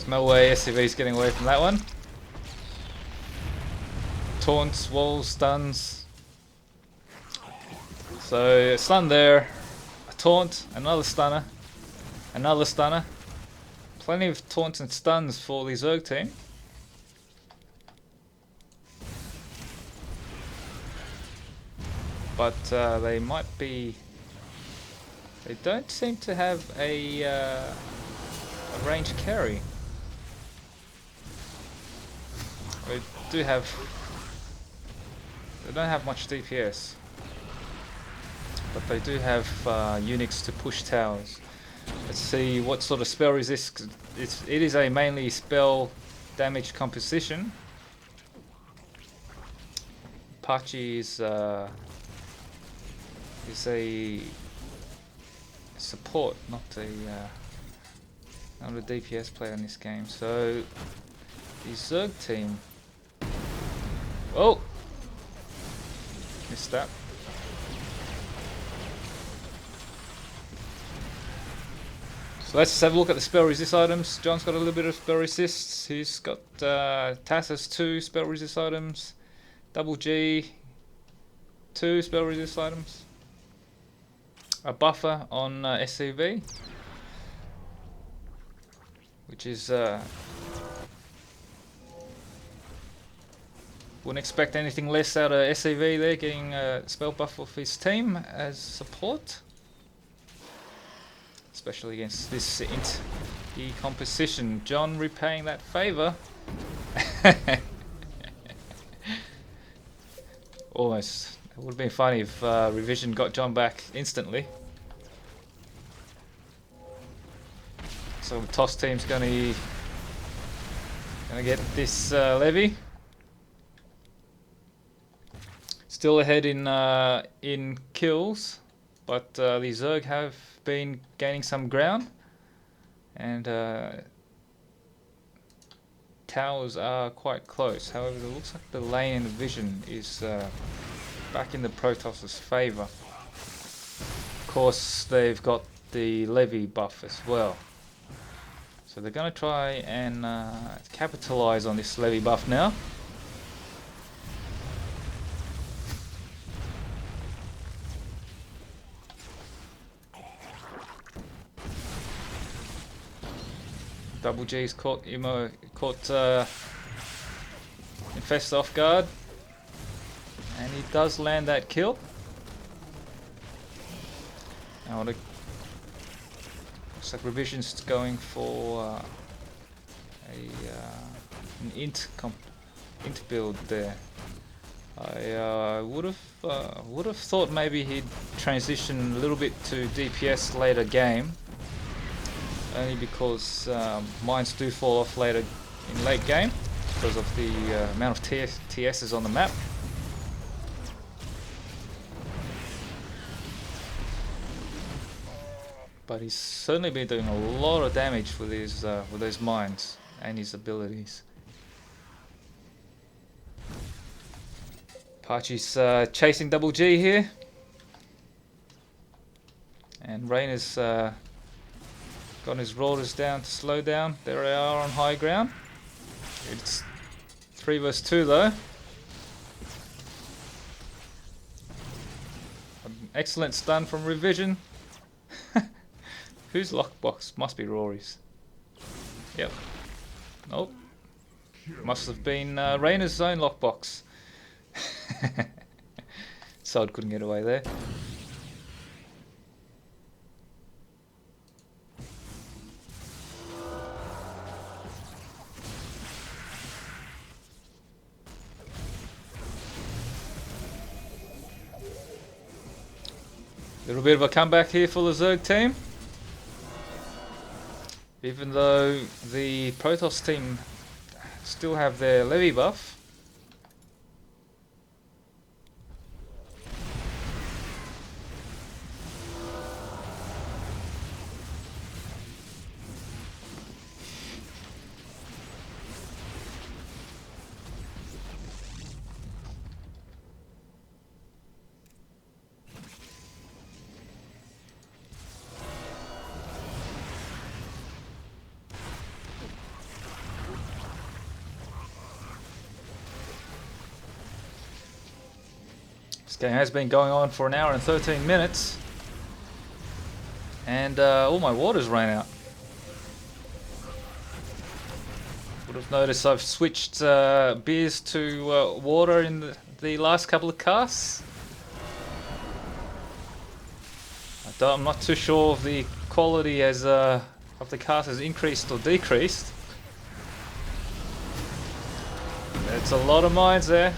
Speaker 1: No way SCV's getting away from that one. Taunts, walls, stuns. So a stun there, a taunt, another stunner, another stunner. Plenty of taunts and stuns for the Zerg team. But they might be... They don't seem to have a ranged carry. They do have... They don't have much DPS. But they do have Unix to push towers. Let's see what sort of spell resist. It is a mainly spell damage composition. Apache is a support, not a DPS player in this game. So the Zerg team. Oh, missed that. So let's just have a look at the spell resist items. John's got a little bit of spell resist. He's got Tass has 2 spell resist items. Double G, 2 spell resist items. A buffer on SCV, which is wouldn't expect anything less out of SCV there, getting a spell buff off his team as support. Especially against this int decomposition. John repaying that favour. Almost. It would have been funny if Revision got John back instantly. So the Toss team's gonna get this levy. Still ahead in kills, but the Zerg have been gaining some ground, and towers are quite close. However, it looks like the lane and the vision is back in the Protoss' favour. Of course, they've got the levy buff as well, so So they're going to try and capitalize on this levy buff now. Double G's caught Infest off guard, and he does land that kill. Now looks like Revision's going for an int build there. I would have thought maybe he'd transition a little bit to DPS later game, only because mines do fall off later in late game because of the amount of TSs on the map. But he's certainly been doing a lot of damage with those mines and his abilities. Pachi's chasing Double G here, and Raynor's got his rollers down to slow down. There they are on high ground. It's 3 vs 2 though. An excellent stun from Revision. Whose lockbox? Must be Rory's. Yep. Nope. Must have been Raynor's own lockbox. Sod couldn't get away there. Little bit of a comeback here for the Zerg team. Even though the Protoss team still have their levy buff. This game has been going on for 1 hour and 13 minutes, and all my water's ran out. Would have noticed I've switched beers to water in the last couple of casts. I'm not too sure if the quality of the cast has increased or decreased. It's a lot of mines there.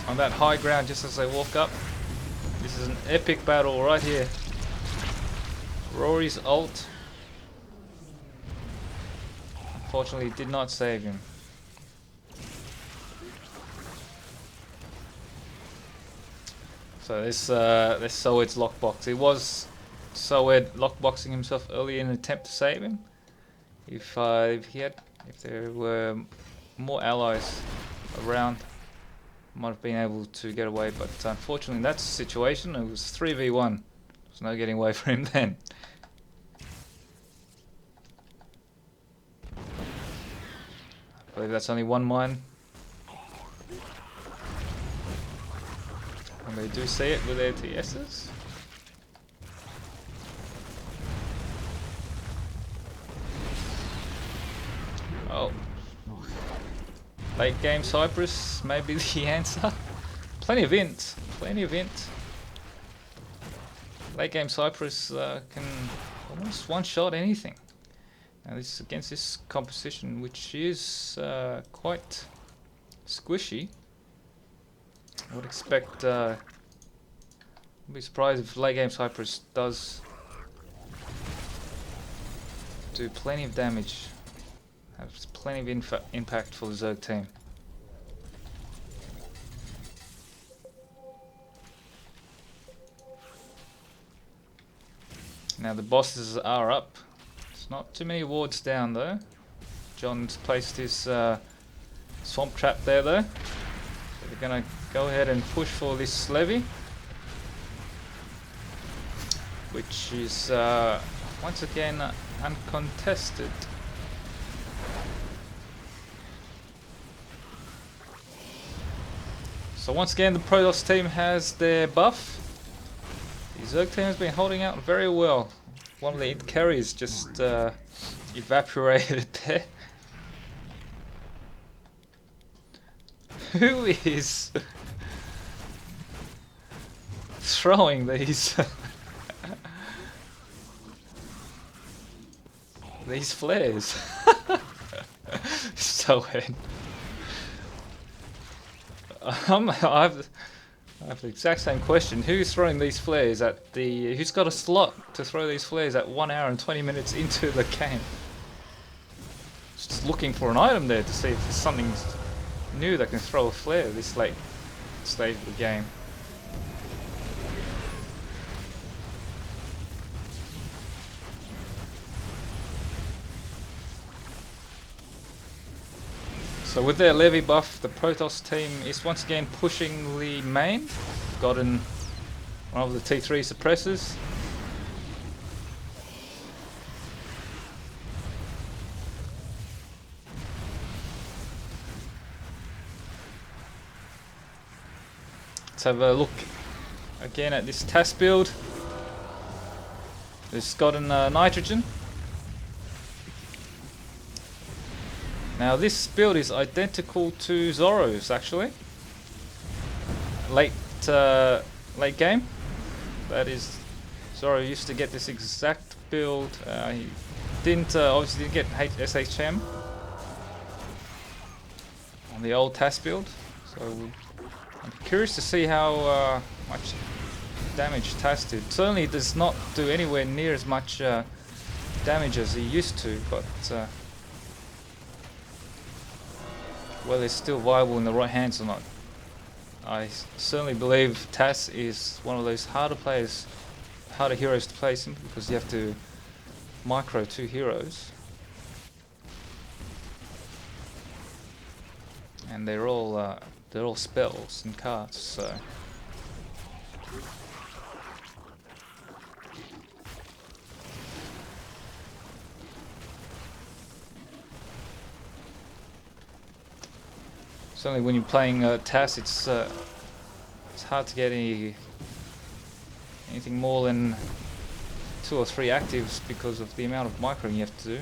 Speaker 1: On that high ground just as they walk up. This is an epic battle right here. Rory's ult unfortunately did not save him. So this Soed's lockbox. It was Soed lockboxing himself early in an attempt to save him. If there were more allies around, might have been able to get away, but unfortunately in that situation it was 3v1. There's no getting away from him then. I believe that's only one mine. And they do see it with their TSs. Oh. Late game Cyprus may be the answer. Plenty of int. Late game Cyprus can almost one-shot anything. Now this is against this composition, which is quite squishy. I would expect, I'd be surprised if late game Cyprus does do plenty of damage. Has plenty of impact for the Zerg team. Now the bosses are up. There's not too many wards down though. John's placed his swamp trap there though. So they're gonna go ahead and push for this levy, which is once again uncontested. So once again the Protoss team has their buff. The Zerg team has been holding out very well. One of the carries just evaporated there. Who is throwing these these flares? So weird. I have the exact same question. Who's throwing these flares at the... Who's got a slot to throw these flares at 1 hour and 20 minutes into the game? Just looking for an item there to see if there's something new that can throw a flare this late stage of the game. So with their levy buff, the Protoss team is once again pushing the main. Gotten one of the T3 suppressors. Let's have a look again at this Tass build. It's gotten nitrogen. Now this build is identical to Zoro's actually. Late game. That is, Zoro used to get this exact build. He didn't obviously didn't get SHM on the old Tass build. So I'm curious to see how much damage Tass did. Certainly does not do anywhere near as much damage as he used to, but whether it's still viable in the right hands or not. I certainly believe Tass is one of those harder heroes to play simply because you have to micro 2 heroes. And they're all spells and cards, so certainly when you're playing Tass, it's hard to get anything more than 2 or 3 actives because of the amount of microing you have to do.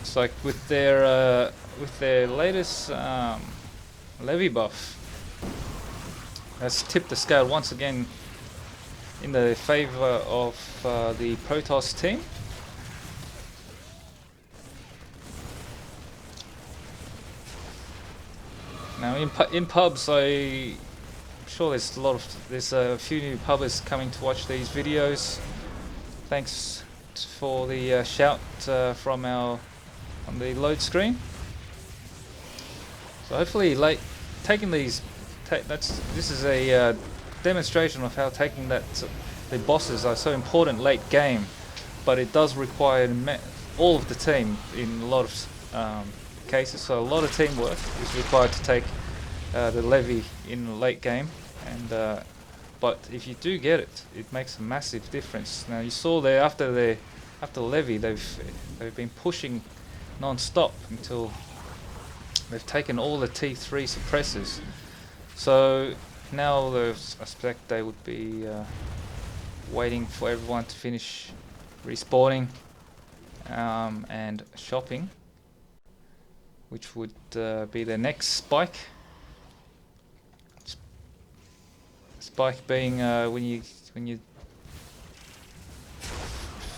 Speaker 1: It's like with their latest levy buff, has tipped the scale once again in the favor of the Protoss team. Now in pubs, I'm sure there's a few new pubbers coming to watch these videos. Thanks for the shout from on the load screen. So hopefully, this is a demonstration of how taking the bosses are so important late game, but it does require all of the team in a lot of cases. So a lot of teamwork is required to take the levy in the late game, and but if you do get it, it makes a massive difference. Now you saw there after the levy, they've been pushing non-stop until they've taken all the T3 suppressors. So now I suspect they would be waiting for everyone to finish respawning and shopping, which would be their next spike. Spike being when you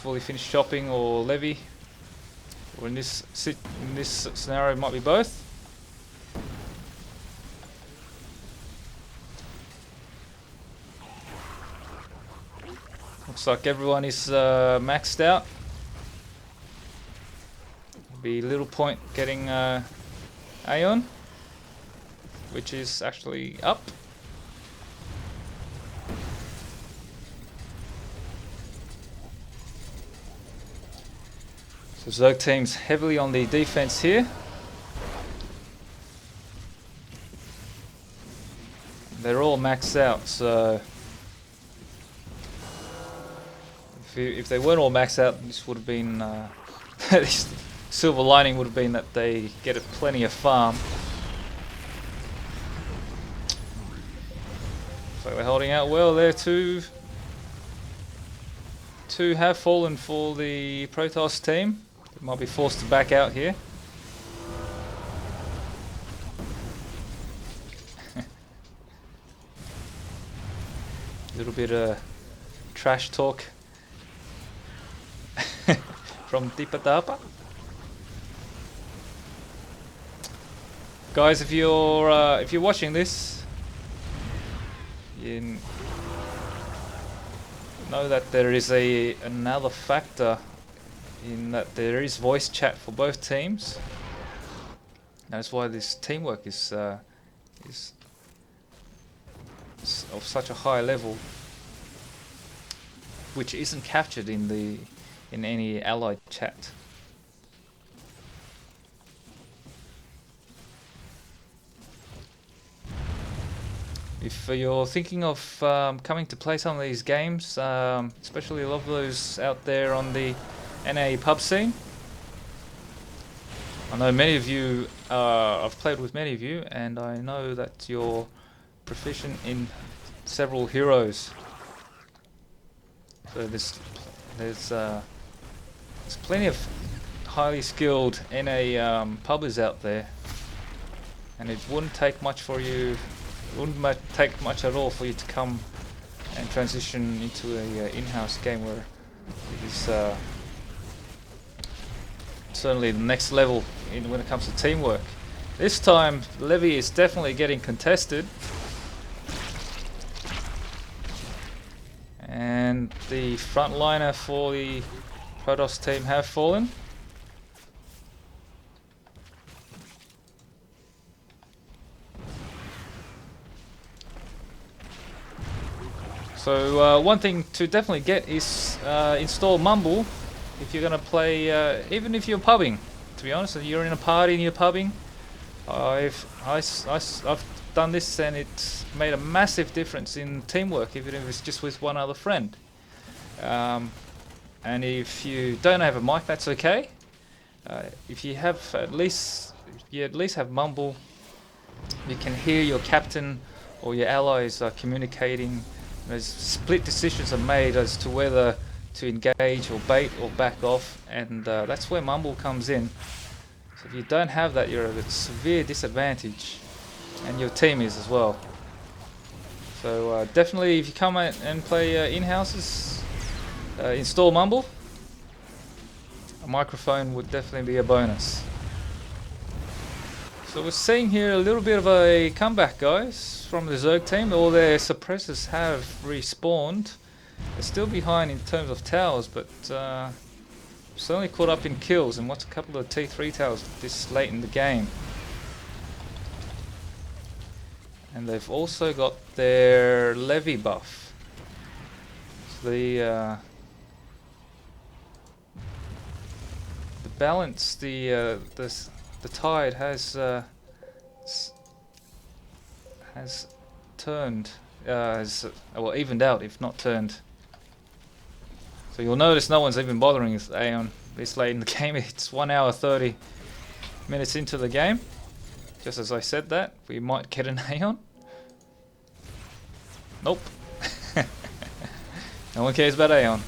Speaker 1: fully finish shopping or levy. Or in this scenario, it might be both. Looks like everyone is maxed out. Be little point getting Aeon, which is actually up. So Zerg team's heavily on the defense here. They're all maxed out, so if they weren't all maxed out, this would have been this silver lining would have been that they get plenty of farm. So they're holding out well there. Two have fallen for the Protoss team. They might be forced to back out here. A little bit of trash talk from Dipadapa. Guys, if you're watching this, you know that there is another factor in that there is voice chat for both teams. That's why this teamwork is of such a high level, which isn't captured in any allied chat. If you're thinking of coming to play some of these games, especially a lot of those out there on the NA pub scene, I know many of you, I've played with many of you, and I know that you're proficient in several heroes. So there's plenty of highly skilled NA pubbers out there, and it wouldn't take much for you. It wouldn't take much at all for you to come and transition into a in-house game where it is certainly the next level when it comes to teamwork. This time, Levy is definitely getting contested. And the frontliner for the Protoss team have fallen. So one thing to definitely get is install Mumble if you're going to play, even if you're pubbing. To be honest, if you're in a party and you're pubbing, I've done this and it's made a massive difference in teamwork, even if it's just with one other friend. And if you don't have a mic, that's okay. If you have at least have Mumble, you can hear your captain or your allies communicating. There's split decisions are made as to whether to engage or bait or back off, and that's where Mumble comes in. So if you don't have that, you're at a severe disadvantage, and your team is as well. So definitely, if you come out and play in-houses, install Mumble. A microphone would definitely be a bonus. So we're seeing here a little bit of a comeback, guys, from the Zerg team. All their suppressors have respawned. They're still behind in terms of towers, but certainly caught up in kills. And what's a couple of T3 towers this late in the game? And they've also got their levy buff. So the balance, the tide has turned, well, evened out, if not turned. So you'll notice no one's even bothering with Aeon this late in the game. It's 1 hour 30 minutes into the game. Just as I said that, we might get an Aeon. Nope. No one cares about Aeon.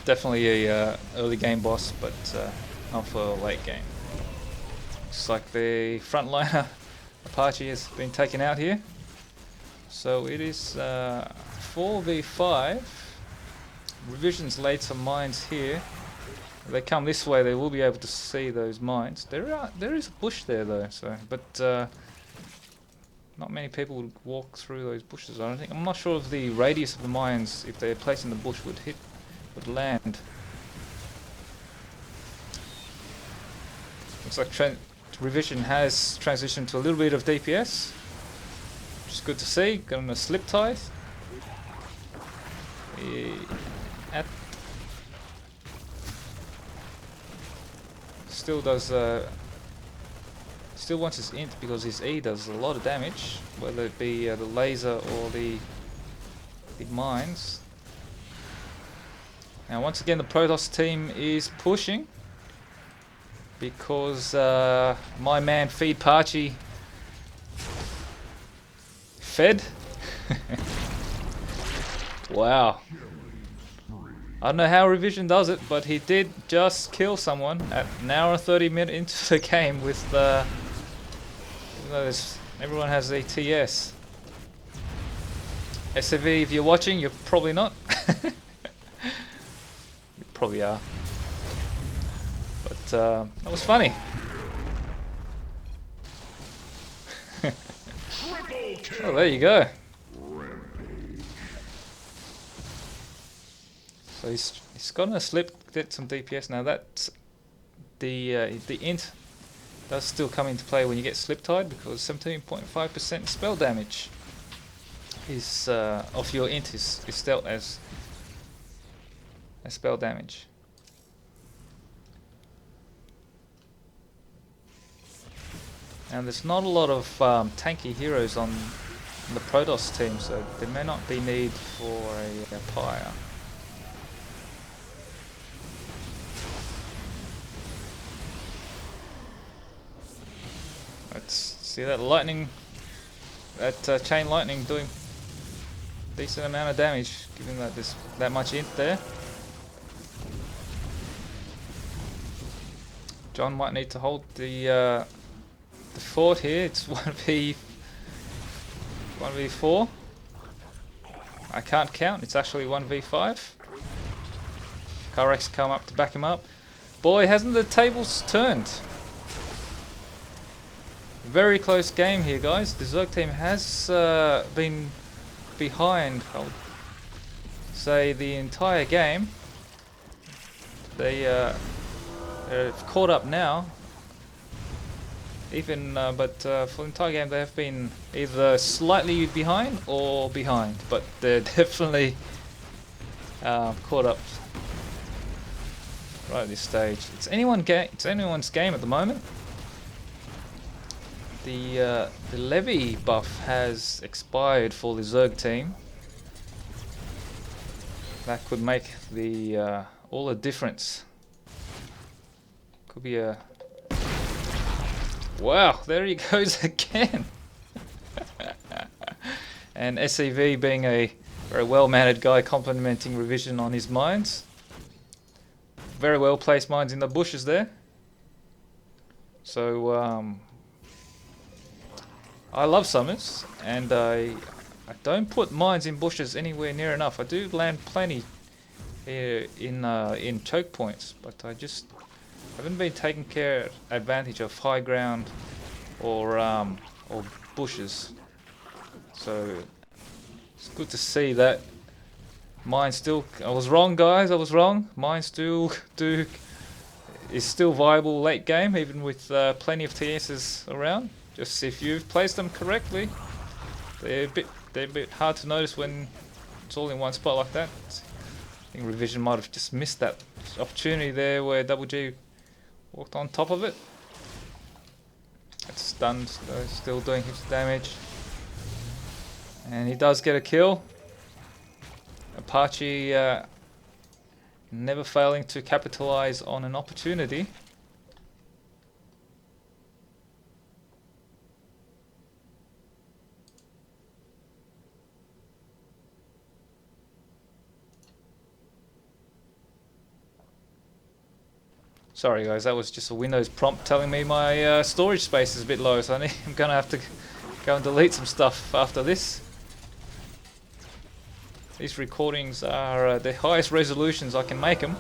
Speaker 1: Definitely a early game boss, but not for a late game. Looks like the frontliner Apache has been taken out here. So it is 4v5. Revision's laid some mines here. If they come this way, they will be able to see those mines. There is a bush there though, so but not many people would walk through those bushes. I don't think. I'm not sure if the radius of the mines, if they're placed in the bush, would land. Looks like Revision has transitioned to a little bit of DPS, which is good to see. Got a slip tide. Still does. Still wants his int because his E does a lot of damage, whether it be the laser or the mines. Now once again the Protoss team is pushing because my man Feed Parchy fed. Wow. I don't know how Revision does it, but he did just kill someone at an hour and 30 minutes into the game with everyone has a TS. SCV, if you're watching, you're probably not. You probably are. But that was funny. Oh, there you go. So he's gonna get some DPS now. That's the int does still come into play when you get slip tide because 17.5% spell damage is of your int is dealt as spell damage. And there's not a lot of tanky heroes on the Protoss team, so there may not be need for a pyre. Let's see that lightning, that chain lightning doing decent amount of damage, given that there's that much int there. John might need to hold the fort here. It's 1v4. I can't count. It's actually 1v5. Khyrak's come up to back him up. Boy, hasn't the tables turned. Very close game here, guys. The Zerg team has been behind, I would say, the entire game. They've caught up now. But for the entire game they have been either slightly behind or behind. But they're definitely caught up right at this stage. It's anyone's game at the moment. The levy buff has expired for the Zerg team. That could make the all the difference. Could be a wow. There he goes again. And SCV being a very well-mannered guy, complimenting Revision on his mines. Very well placed mines in the bushes there. So I love summers, and I don't put mines in bushes anywhere near enough. I do land plenty here in choke points, but I just haven't been taking advantage of high ground or bushes. So it's good to see that mine still. I was wrong, guys. I was wrong. Mine still is still viable late game, even with plenty of TSs around. Just if you've placed them correctly, they're a bit hard to notice when it's all in one spot like that. I think Revision might have just missed that opportunity there where Double G walked on top of it. It's stunned, though, still doing his damage. And he does get a kill. Apache never failing to capitalize on an opportunity. Sorry guys, that was just a Windows prompt telling me my storage space is a bit low, so I'm gonna have to go and delete some stuff after this. These recordings are the highest resolutions I can make them.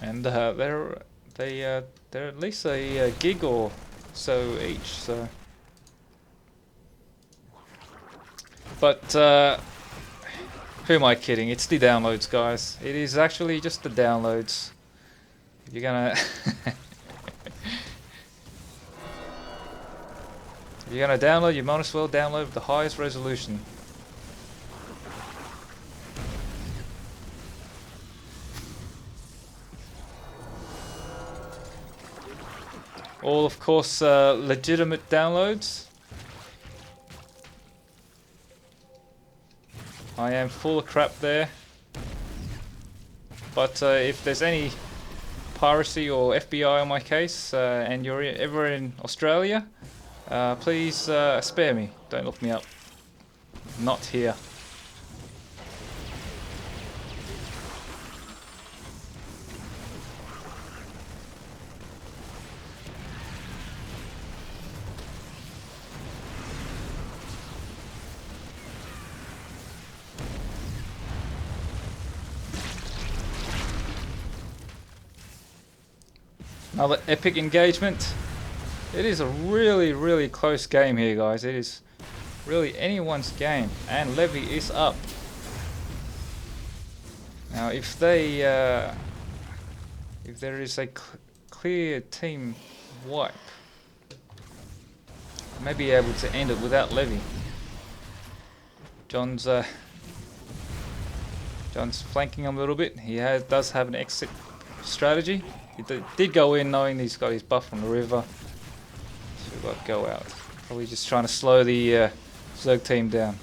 Speaker 1: And they're at least a gig or so each, so But who am I kidding? It's the downloads, guys. It is actually just the downloads. You're gonna if you're gonna download, you might as well download with the highest resolution. All, of course, legitimate downloads. I am full of crap there. But if there's any piracy or FBI in my case, and you're ever in Australia, please spare me. Don't look me up. Not here. Another epic engagement. It is a really, really close game here, guys. It is really anyone's game, and Levy is up. Now, if they, if there is a clear team wipe, I may be able to end it without Levy. John's flanking him a little bit. He does have an exit strategy. He did go in knowing he's got his buff from the river. So we've got to go out. Probably just trying to slow the Zerg team down.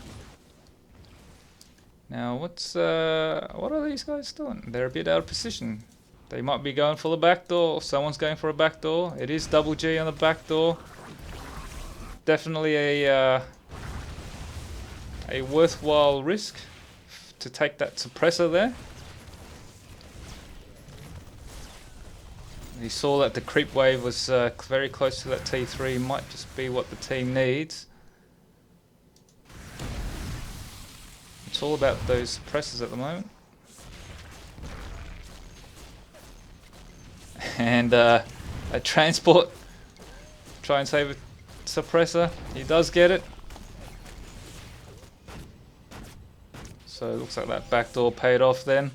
Speaker 1: Now what are these guys doing? They're a bit out of position. They might be going for the back door, or someone's going for a back door. It is double G on the back door. Definitely a worthwhile risk to take that suppressor there. He saw that the creep wave was very close to that T3, might just be what the team needs. It's all about those suppressors at the moment. And a transport, try and save a suppressor, he does get it. So it looks like that backdoor paid off then.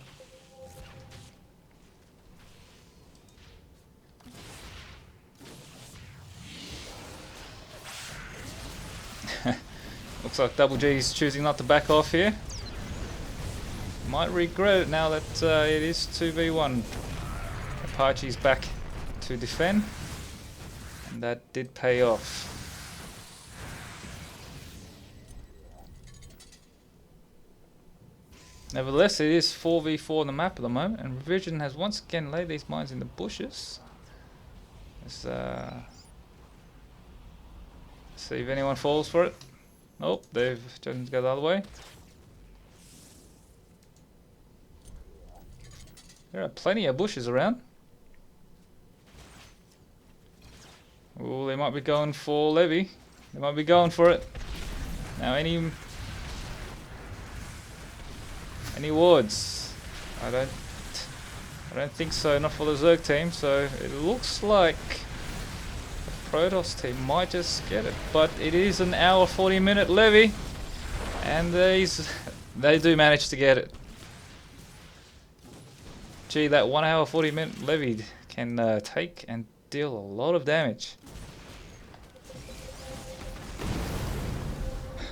Speaker 1: Looks like Double G's choosing not to back off here. Might regret it now that it is 2v1. Apache's back to defend, and that did pay off. Nevertheless, it is 4v4 on the map at the moment, and Revision has once again laid these mines in the bushes. Let's see if anyone falls for it. Nope, they've chosen to go the other way. There are plenty of bushes around. Oh, they might be going for Levy. They might be going for it. Now, any wards? I don't think so. Not for the Zerg team. So it looks like the Protoss team might just get it, but it is an hour 40-minute levy, and they do manage to get it. Gee, that 1 hour 40-minute levy can take and deal a lot of damage.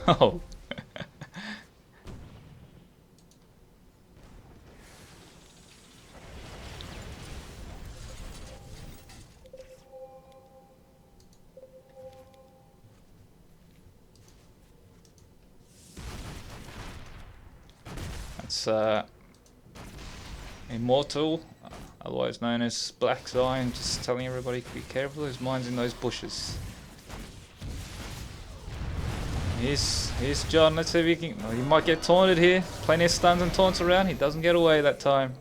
Speaker 1: Oh. That's Immortal, otherwise known as Blackxion, just telling everybody to be careful. There's mines in those bushes. Here's John. Let's see if he can. Well, he might get taunted here. Plenty of stuns and taunts around. He doesn't get away that time.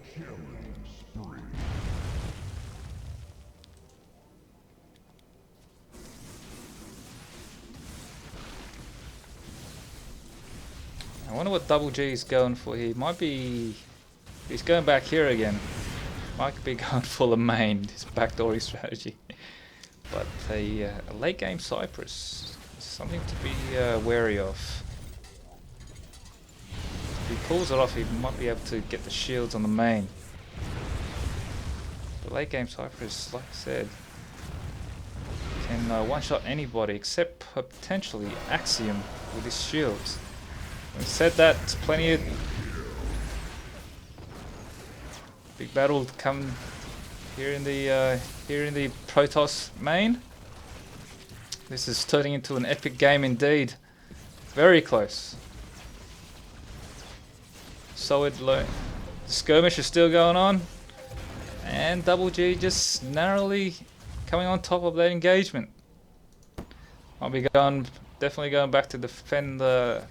Speaker 1: I wonder what Double G is going for here. Might be. He's going back here again. Might be going for the main, his backdoory strategy. But a late game Cyprus is something to be wary of. he pulls it off, he might be able to get the shields on the main. But late game Cyprus, like I said, can one-shot anybody except potentially Axiom with his shields. Having said that, plenty of big battle to come here in the Protoss main. This is turning into an epic game indeed. Very close. So the skirmish is still going on, and Double G just narrowly coming on top of that engagement. I'll be definitely going back to defend the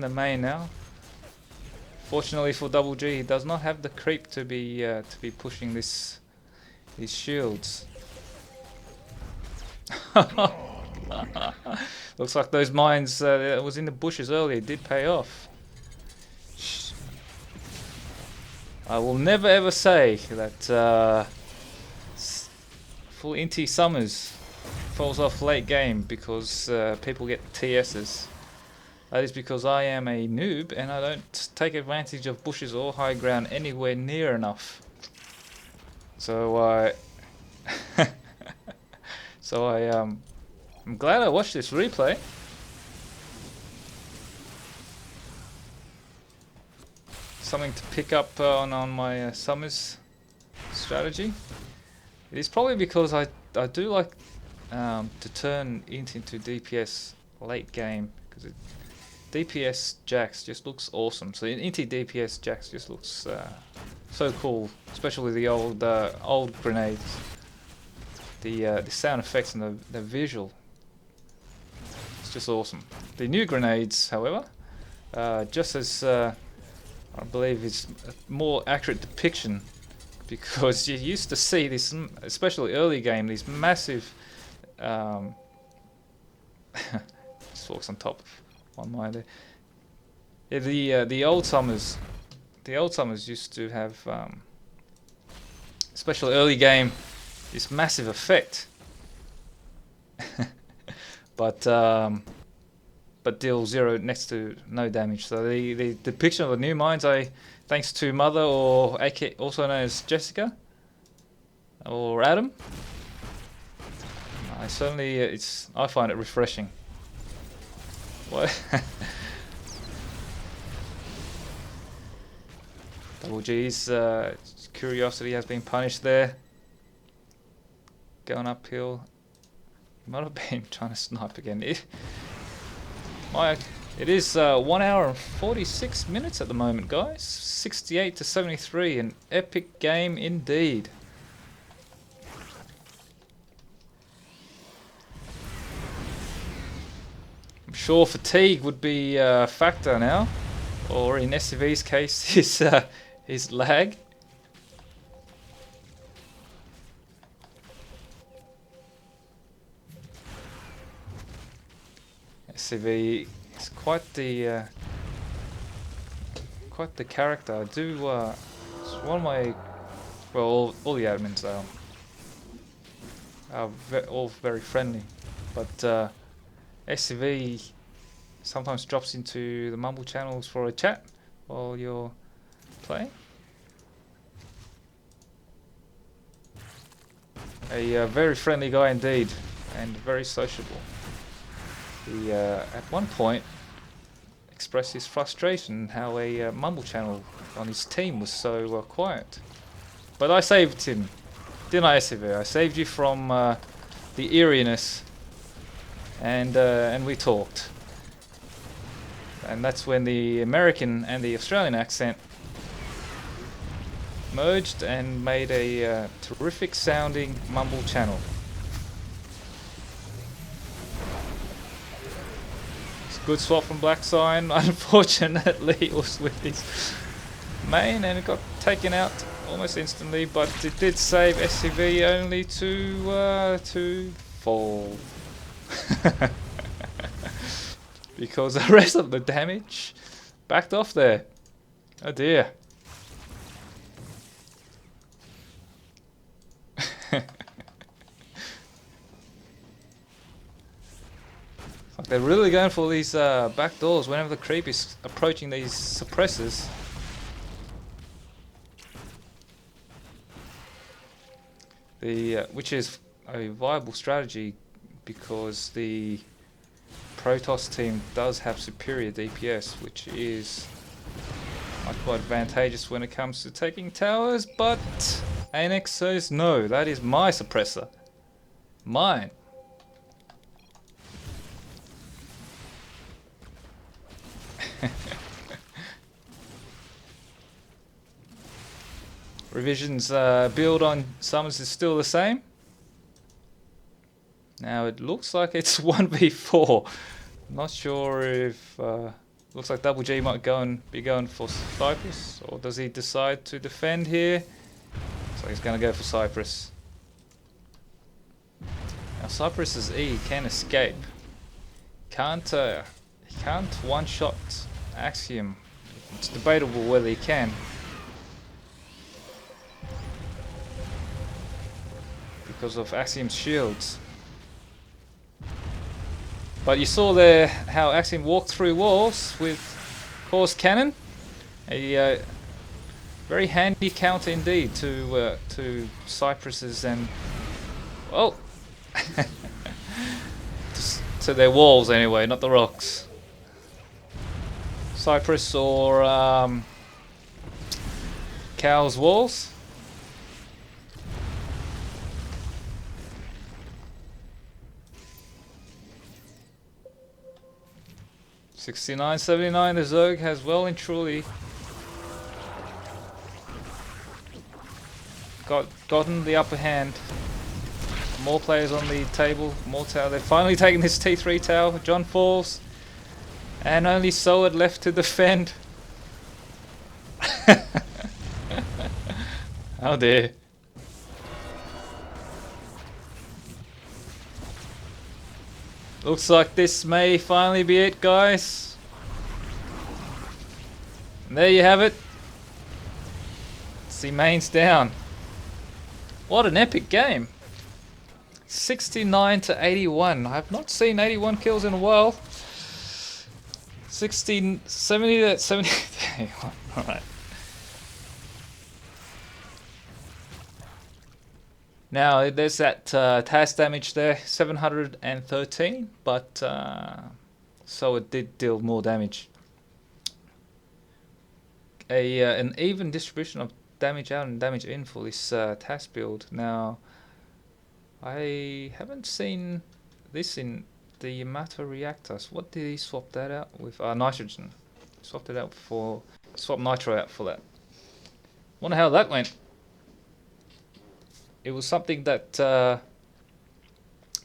Speaker 1: main now. Fortunately for Double G, he does not have the creep to be pushing these shields. Looks like those mines that was in the bushes earlier did pay off. I will never ever say that full Inti Summers falls off late game because people get TSs. That is because I am a noob and I don't take advantage of bushes or high ground anywhere near enough. So I'm glad I watched this replay. Something to pick up on my Summers strategy. It is probably because I do like to turn Int into DPS late game, because DPS Jax just looks awesome. So Inti DPS Jax just looks so cool, especially the old grenades. The sound effects and the visual. It's just awesome. The new grenades, however, just as I believe it's a more accurate depiction, because you used to see this, especially early game, these massive just walks on top of one mine there. Yeah, the old Summers used to have especially early game, this massive effect. but deal zero next to no damage. So the depiction of the new mines, thanks to Mother, or AK, also known as Jessica or Adam, I find it refreshing. What? Double G's curiosity has been punished there. Going uphill. He might have been trying to snipe again. It is 1 hour and 46 minutes at the moment, guys. 68 to 73, an epic game indeed. I'm sure fatigue would be a factor now, or in SCV's case, his lag. SCV is quite the character. I do. It's one of my, well, all the admins are all very friendly, but SCV sometimes drops into the mumble channels for a chat while you're playing. A very friendly guy indeed, and very sociable. He at one point expressed his frustration how a mumble channel on his team was so quiet. But I saved him, didn't I, SCV? I saved you from the eeriness, and we talked. And that's when the American and the Australian accent merged and made a terrific sounding mumble channel. Good swap from Blackxion. Unfortunately, it was with his main and it got taken out almost instantly, but it did save SCV only to fall. Because the rest of the damage backed off there. Oh dear. they're really going for these back doors whenever the creep is approaching these suppressors. Which is a viable strategy because the Protoss team does have superior DPS, which is much more advantageous when it comes to taking towers, but Unix says no, that is my suppressor. Mine. Revision's build on summons is still the same. Now it looks like it's 1v4. Not sure if looks like Double G might be going for Cyprus, or does he decide to defend here? So he's going to go for Cyprus. Now Cyprus's E can escape. He can't one-shot Axiom. It's debatable whether he can. Because of Axiom's shields. But you saw there how Axiom walked through walls with Course Cannon. A very handy counter indeed to Cyprus's and well to their walls anyway, not the rocks. Cyprus or Cow's walls. $69.79. The Zerg has well and truly gotten the upper hand. More players on the table, more tower. They've finally taken this T3 tower. John falls, and only Solid left to defend. Oh dear. Looks like this may finally be it, guys. And there you have it. See, main's down. What an epic game. 69 to 81. I have not seen 81 kills in a while. 70 to 70. Alright. Now there's that Tass damage there, 713, but so it did deal more damage. An even distribution of damage out and damage in for this Tass build. Now I haven't seen this in the matter reactors. What did he swap that out with? Nitrogen. Swapped it out for swap nitro out for that. Wonder how that went. It was something that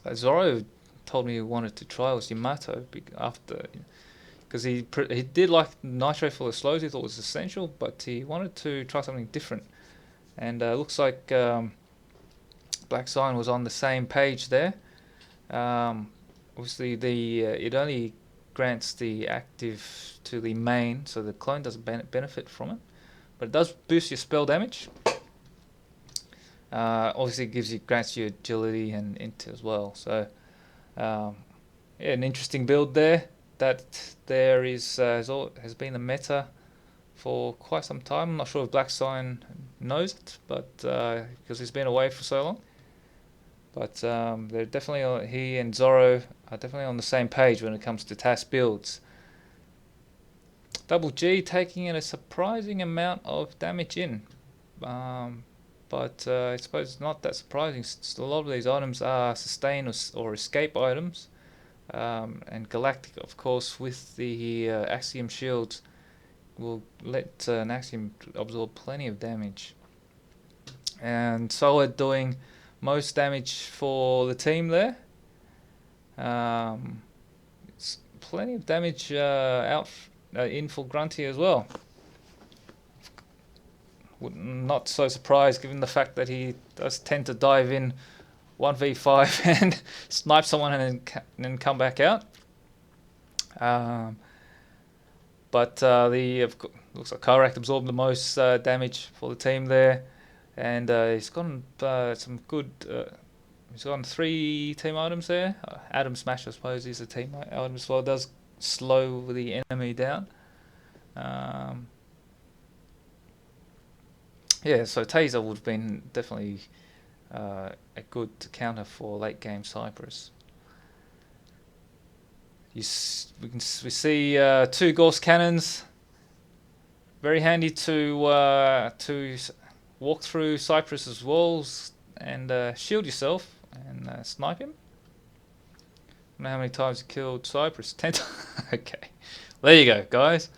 Speaker 1: Zorro told me he wanted to try was Yamato after, because he did like nitro for the slows. He thought it was essential, but he wanted to try something different. And looks like Blackxion was on the same page there. Obviously, it only grants the active to the main, so the clone doesn't benefit from it, but it does boost your spell damage. Obviously grants you agility and int as well. So yeah, an interesting build there that there is has been a meta for quite some time. I'm not sure if Blackxion knows it, but because he's been away for so long. But they're definitely, he and Zorro are definitely on the same page when it comes to Tass builds. Double G taking in a surprising amount of damage in. But I suppose it's not that surprising. A lot of these items are sustain or escape items. And Galactic, of course, with the Axiom shields, will let an Axiom absorb plenty of damage. And Solid doing most damage for the team there. It's plenty of damage out in for Grunty as well. Not so surprised given the fact that he does tend to dive in 1v5 and snipe someone and then come back out. But looks like Khyrak absorbed the most damage for the team there, and he's gotten some good he's got 3 team items there. Atom Smash, I suppose, is a team item as well. It does slow the enemy down. Yeah, so Taser would have been definitely a good counter for late game Cyprus. We see 2 Gauss cannons. Very handy to walk through Cyprus's walls and shield yourself and snipe him. I don't know how many times you killed Cyprus. 10 times. Okay, there you go, guys.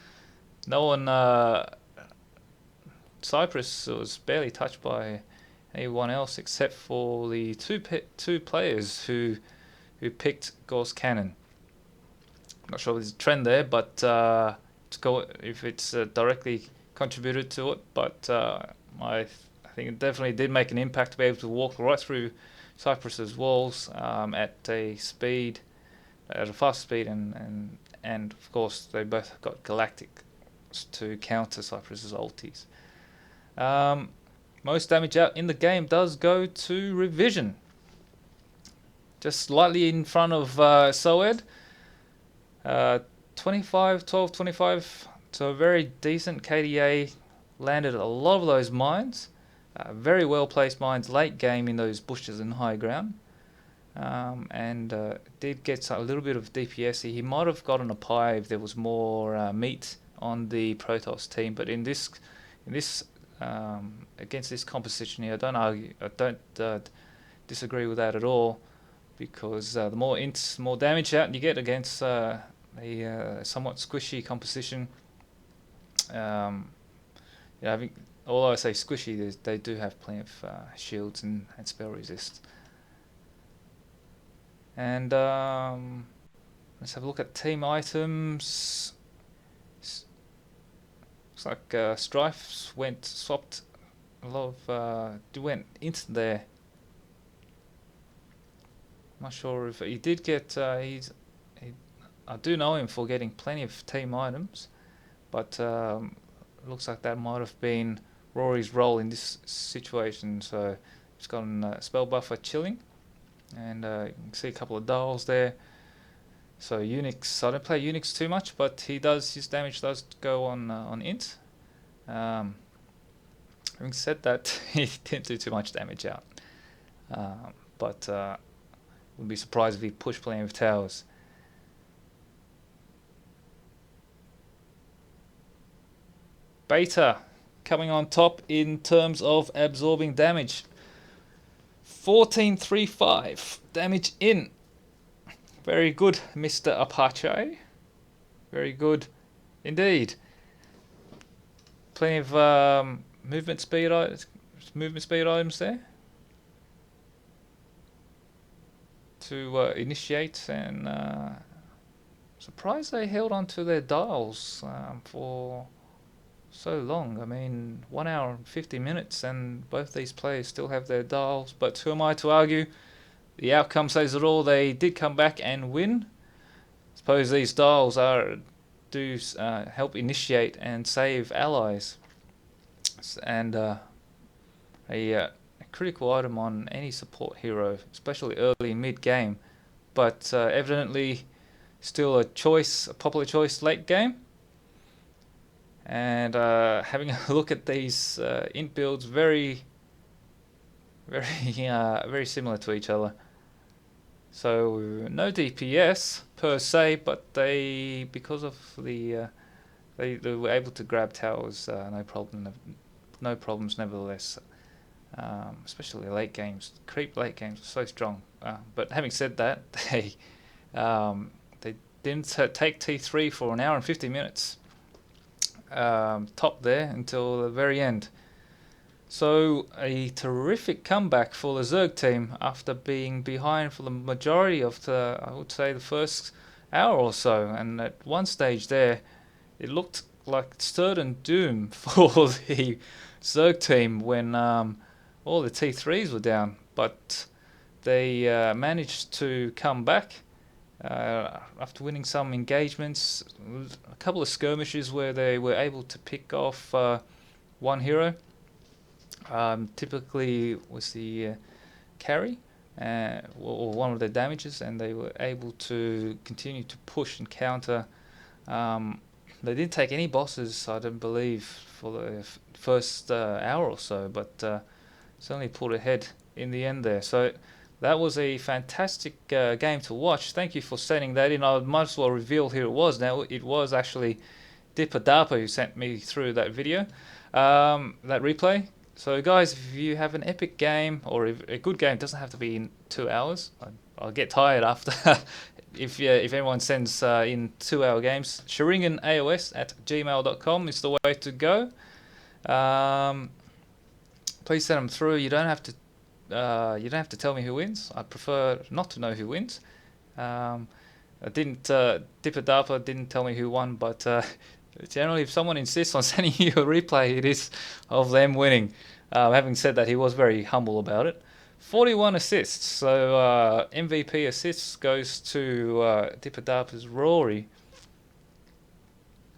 Speaker 1: No one. Cyprus was barely touched by anyone else except for the two players who picked Gauss Cannon. I'm not sure if there's a trend there, but if it's directly contributed to it, but I think it definitely did make an impact to be able to walk right through Cyprus's walls at a fast speed, and of course they both got Galactic to counter Cyprus's ultis. Most damage out in the game does go to Revision, just slightly in front of Soed. 25, 12, 25, so a very decent KDA. Landed a lot of those mines, very well placed mines late game in those bushes and high ground, and did get a little bit of DPS. He might have gotten a pie if there was more meat on the Protoss team, but in this against this composition here, I don't disagree with that at all, because the more damage out you get against a somewhat squishy composition, although I say squishy, they do have plenty of shields and spell resist. And let's have a look at team items. Looks like Strife swapped a lot of went instant there. I'm not sure if he did get I do know him for getting plenty of team items, but it looks like that might have been Rory's role in this situation. So he's got a spell buffer chilling, and you can see a couple of dials there. So Unix, I don't play Unix too much, but his damage does go on int. Having said that, he didn't do too much damage out, but wouldn't be surprised if he pushed plenty of towers. Beta coming on top in terms of absorbing damage. 1435 damage in. Very good, Mr. Apache. Very good indeed. Plenty of movement speed items there to initiate, and surprised they held on to their dials for so long. I mean, 1 hour and 50 minutes, and both these players still have their dials. But who am I to argue? The outcome says it all. They did come back and win. I suppose these dials do help initiate and save allies, and a critical item on any support hero, especially early and mid game. But evidently, still a popular choice late game. And having a look at these int builds, very similar to each other. So no DPS per se, but because of they were able to grab towers, no problems nevertheless. Especially late games, creep late games are so strong. But having said that, they didn't take T3 for 1 hour and 50 minutes. Top there until the very end. So a terrific comeback for the Zerg team after being behind for the majority of I would say the first hour or so, and at one stage there it looked like certain doom for the Zerg team when all the T3s were down, but they managed to come back after winning some engagements, a couple of skirmishes where they were able to pick off one hero. Typically was the carry, or one of their damages, and they were able to continue to push and counter. They didn't take any bosses, I don't believe, for the first hour or so, but certainly pulled ahead in the end there. So that was a fantastic game to watch. Thank you for sending that in. I might as well reveal who it was now. It was actually Dipper who sent me through that video, that replay. So guys, if you have an epic game, or if a good game, doesn't have to be in 2 hours. I'll get tired after if anyone sends in 2-hour games. sharinganAOS@gmail.com is the way to go. Please send them through. You don't have to tell me who wins. I prefer not to know who wins. I didn't Dipper didn't tell me who won, but generally, if someone insists on sending you a replay, it is of them winning. Having said that, he was very humble about it. 41 assists, so MVP assists goes to Dipper's Rory,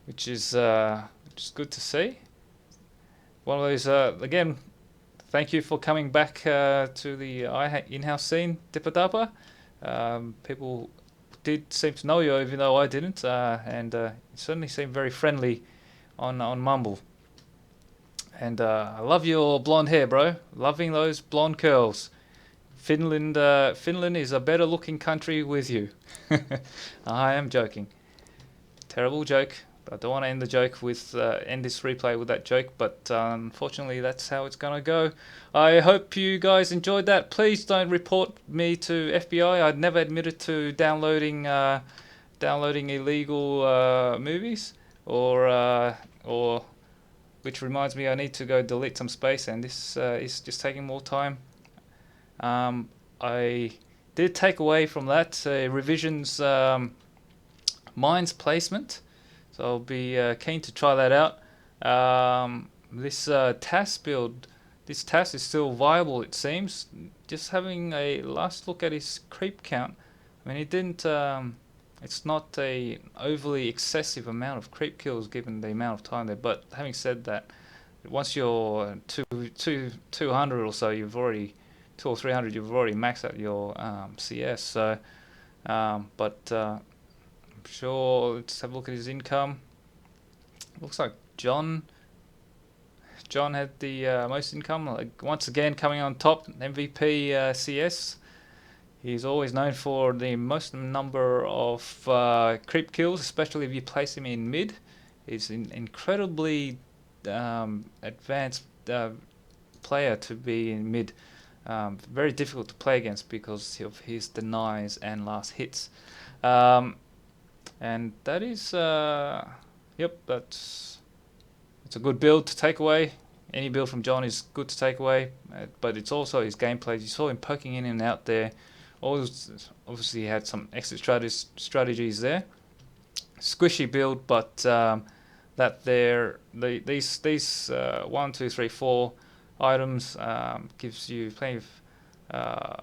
Speaker 1: which is good to see. One of those, again, thank you for coming back to the in-house scene, Dipper. People did seem to know you, even though I didn't, and you certainly seemed very friendly on Mumble. And I love your blonde hair, bro. Loving those blonde curls. Finland is a better looking country with you. I am joking. Terrible joke. I don't want to end the joke with end this replay with that joke, but unfortunately that's how it's gonna go. I hope you guys enjoyed that. Please don't report me to FBI. I'd never admitted to downloading illegal movies, or which reminds me, I need to go delete some space, and this is just taking more time. I did take away from that Revision's mines placement. So I'll be keen to try that out. This Tass build, this Tass is still viable, it seems. Just having a last look at his creep count, I mean, it didn't. It's not a overly excessive amount of creep kills given the amount of time there. But having said that, once you're 200 or so, you've already 200 or 300, you've already maxed out your CS. So, sure, let's have a look at his income. Looks like John had the most income. Like, once again, coming on top, MVP CS. He's always known for the most number of creep kills, especially if you place him in mid. He's an incredibly advanced player to be in mid. Very difficult to play against because of his denies and last hits. And that is, yep, it's a good build to take away. Any build from John is good to take away, but it's also his gameplay. You saw him poking in and out there. Obviously, he had some exit strategies there. Squishy build, but these 1, 2, 3, 4 items gives you plenty of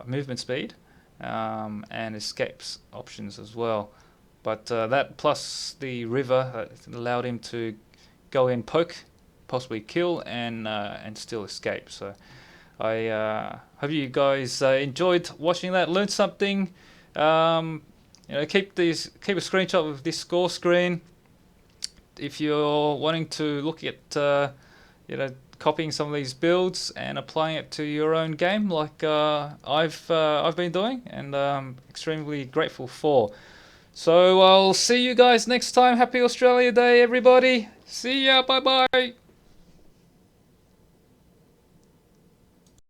Speaker 1: movement speed and escapes options as well. But that plus the river allowed him to go in, poke, possibly kill, and still escape. So I hope you guys enjoyed watching that, learned something. Keep a screenshot of this score screen if you're wanting to look at copying some of these builds and applying it to your own game, like I've been doing, and extremely grateful for. So I'll see you guys next time. Happy Australia Day, everybody. See ya. Bye bye.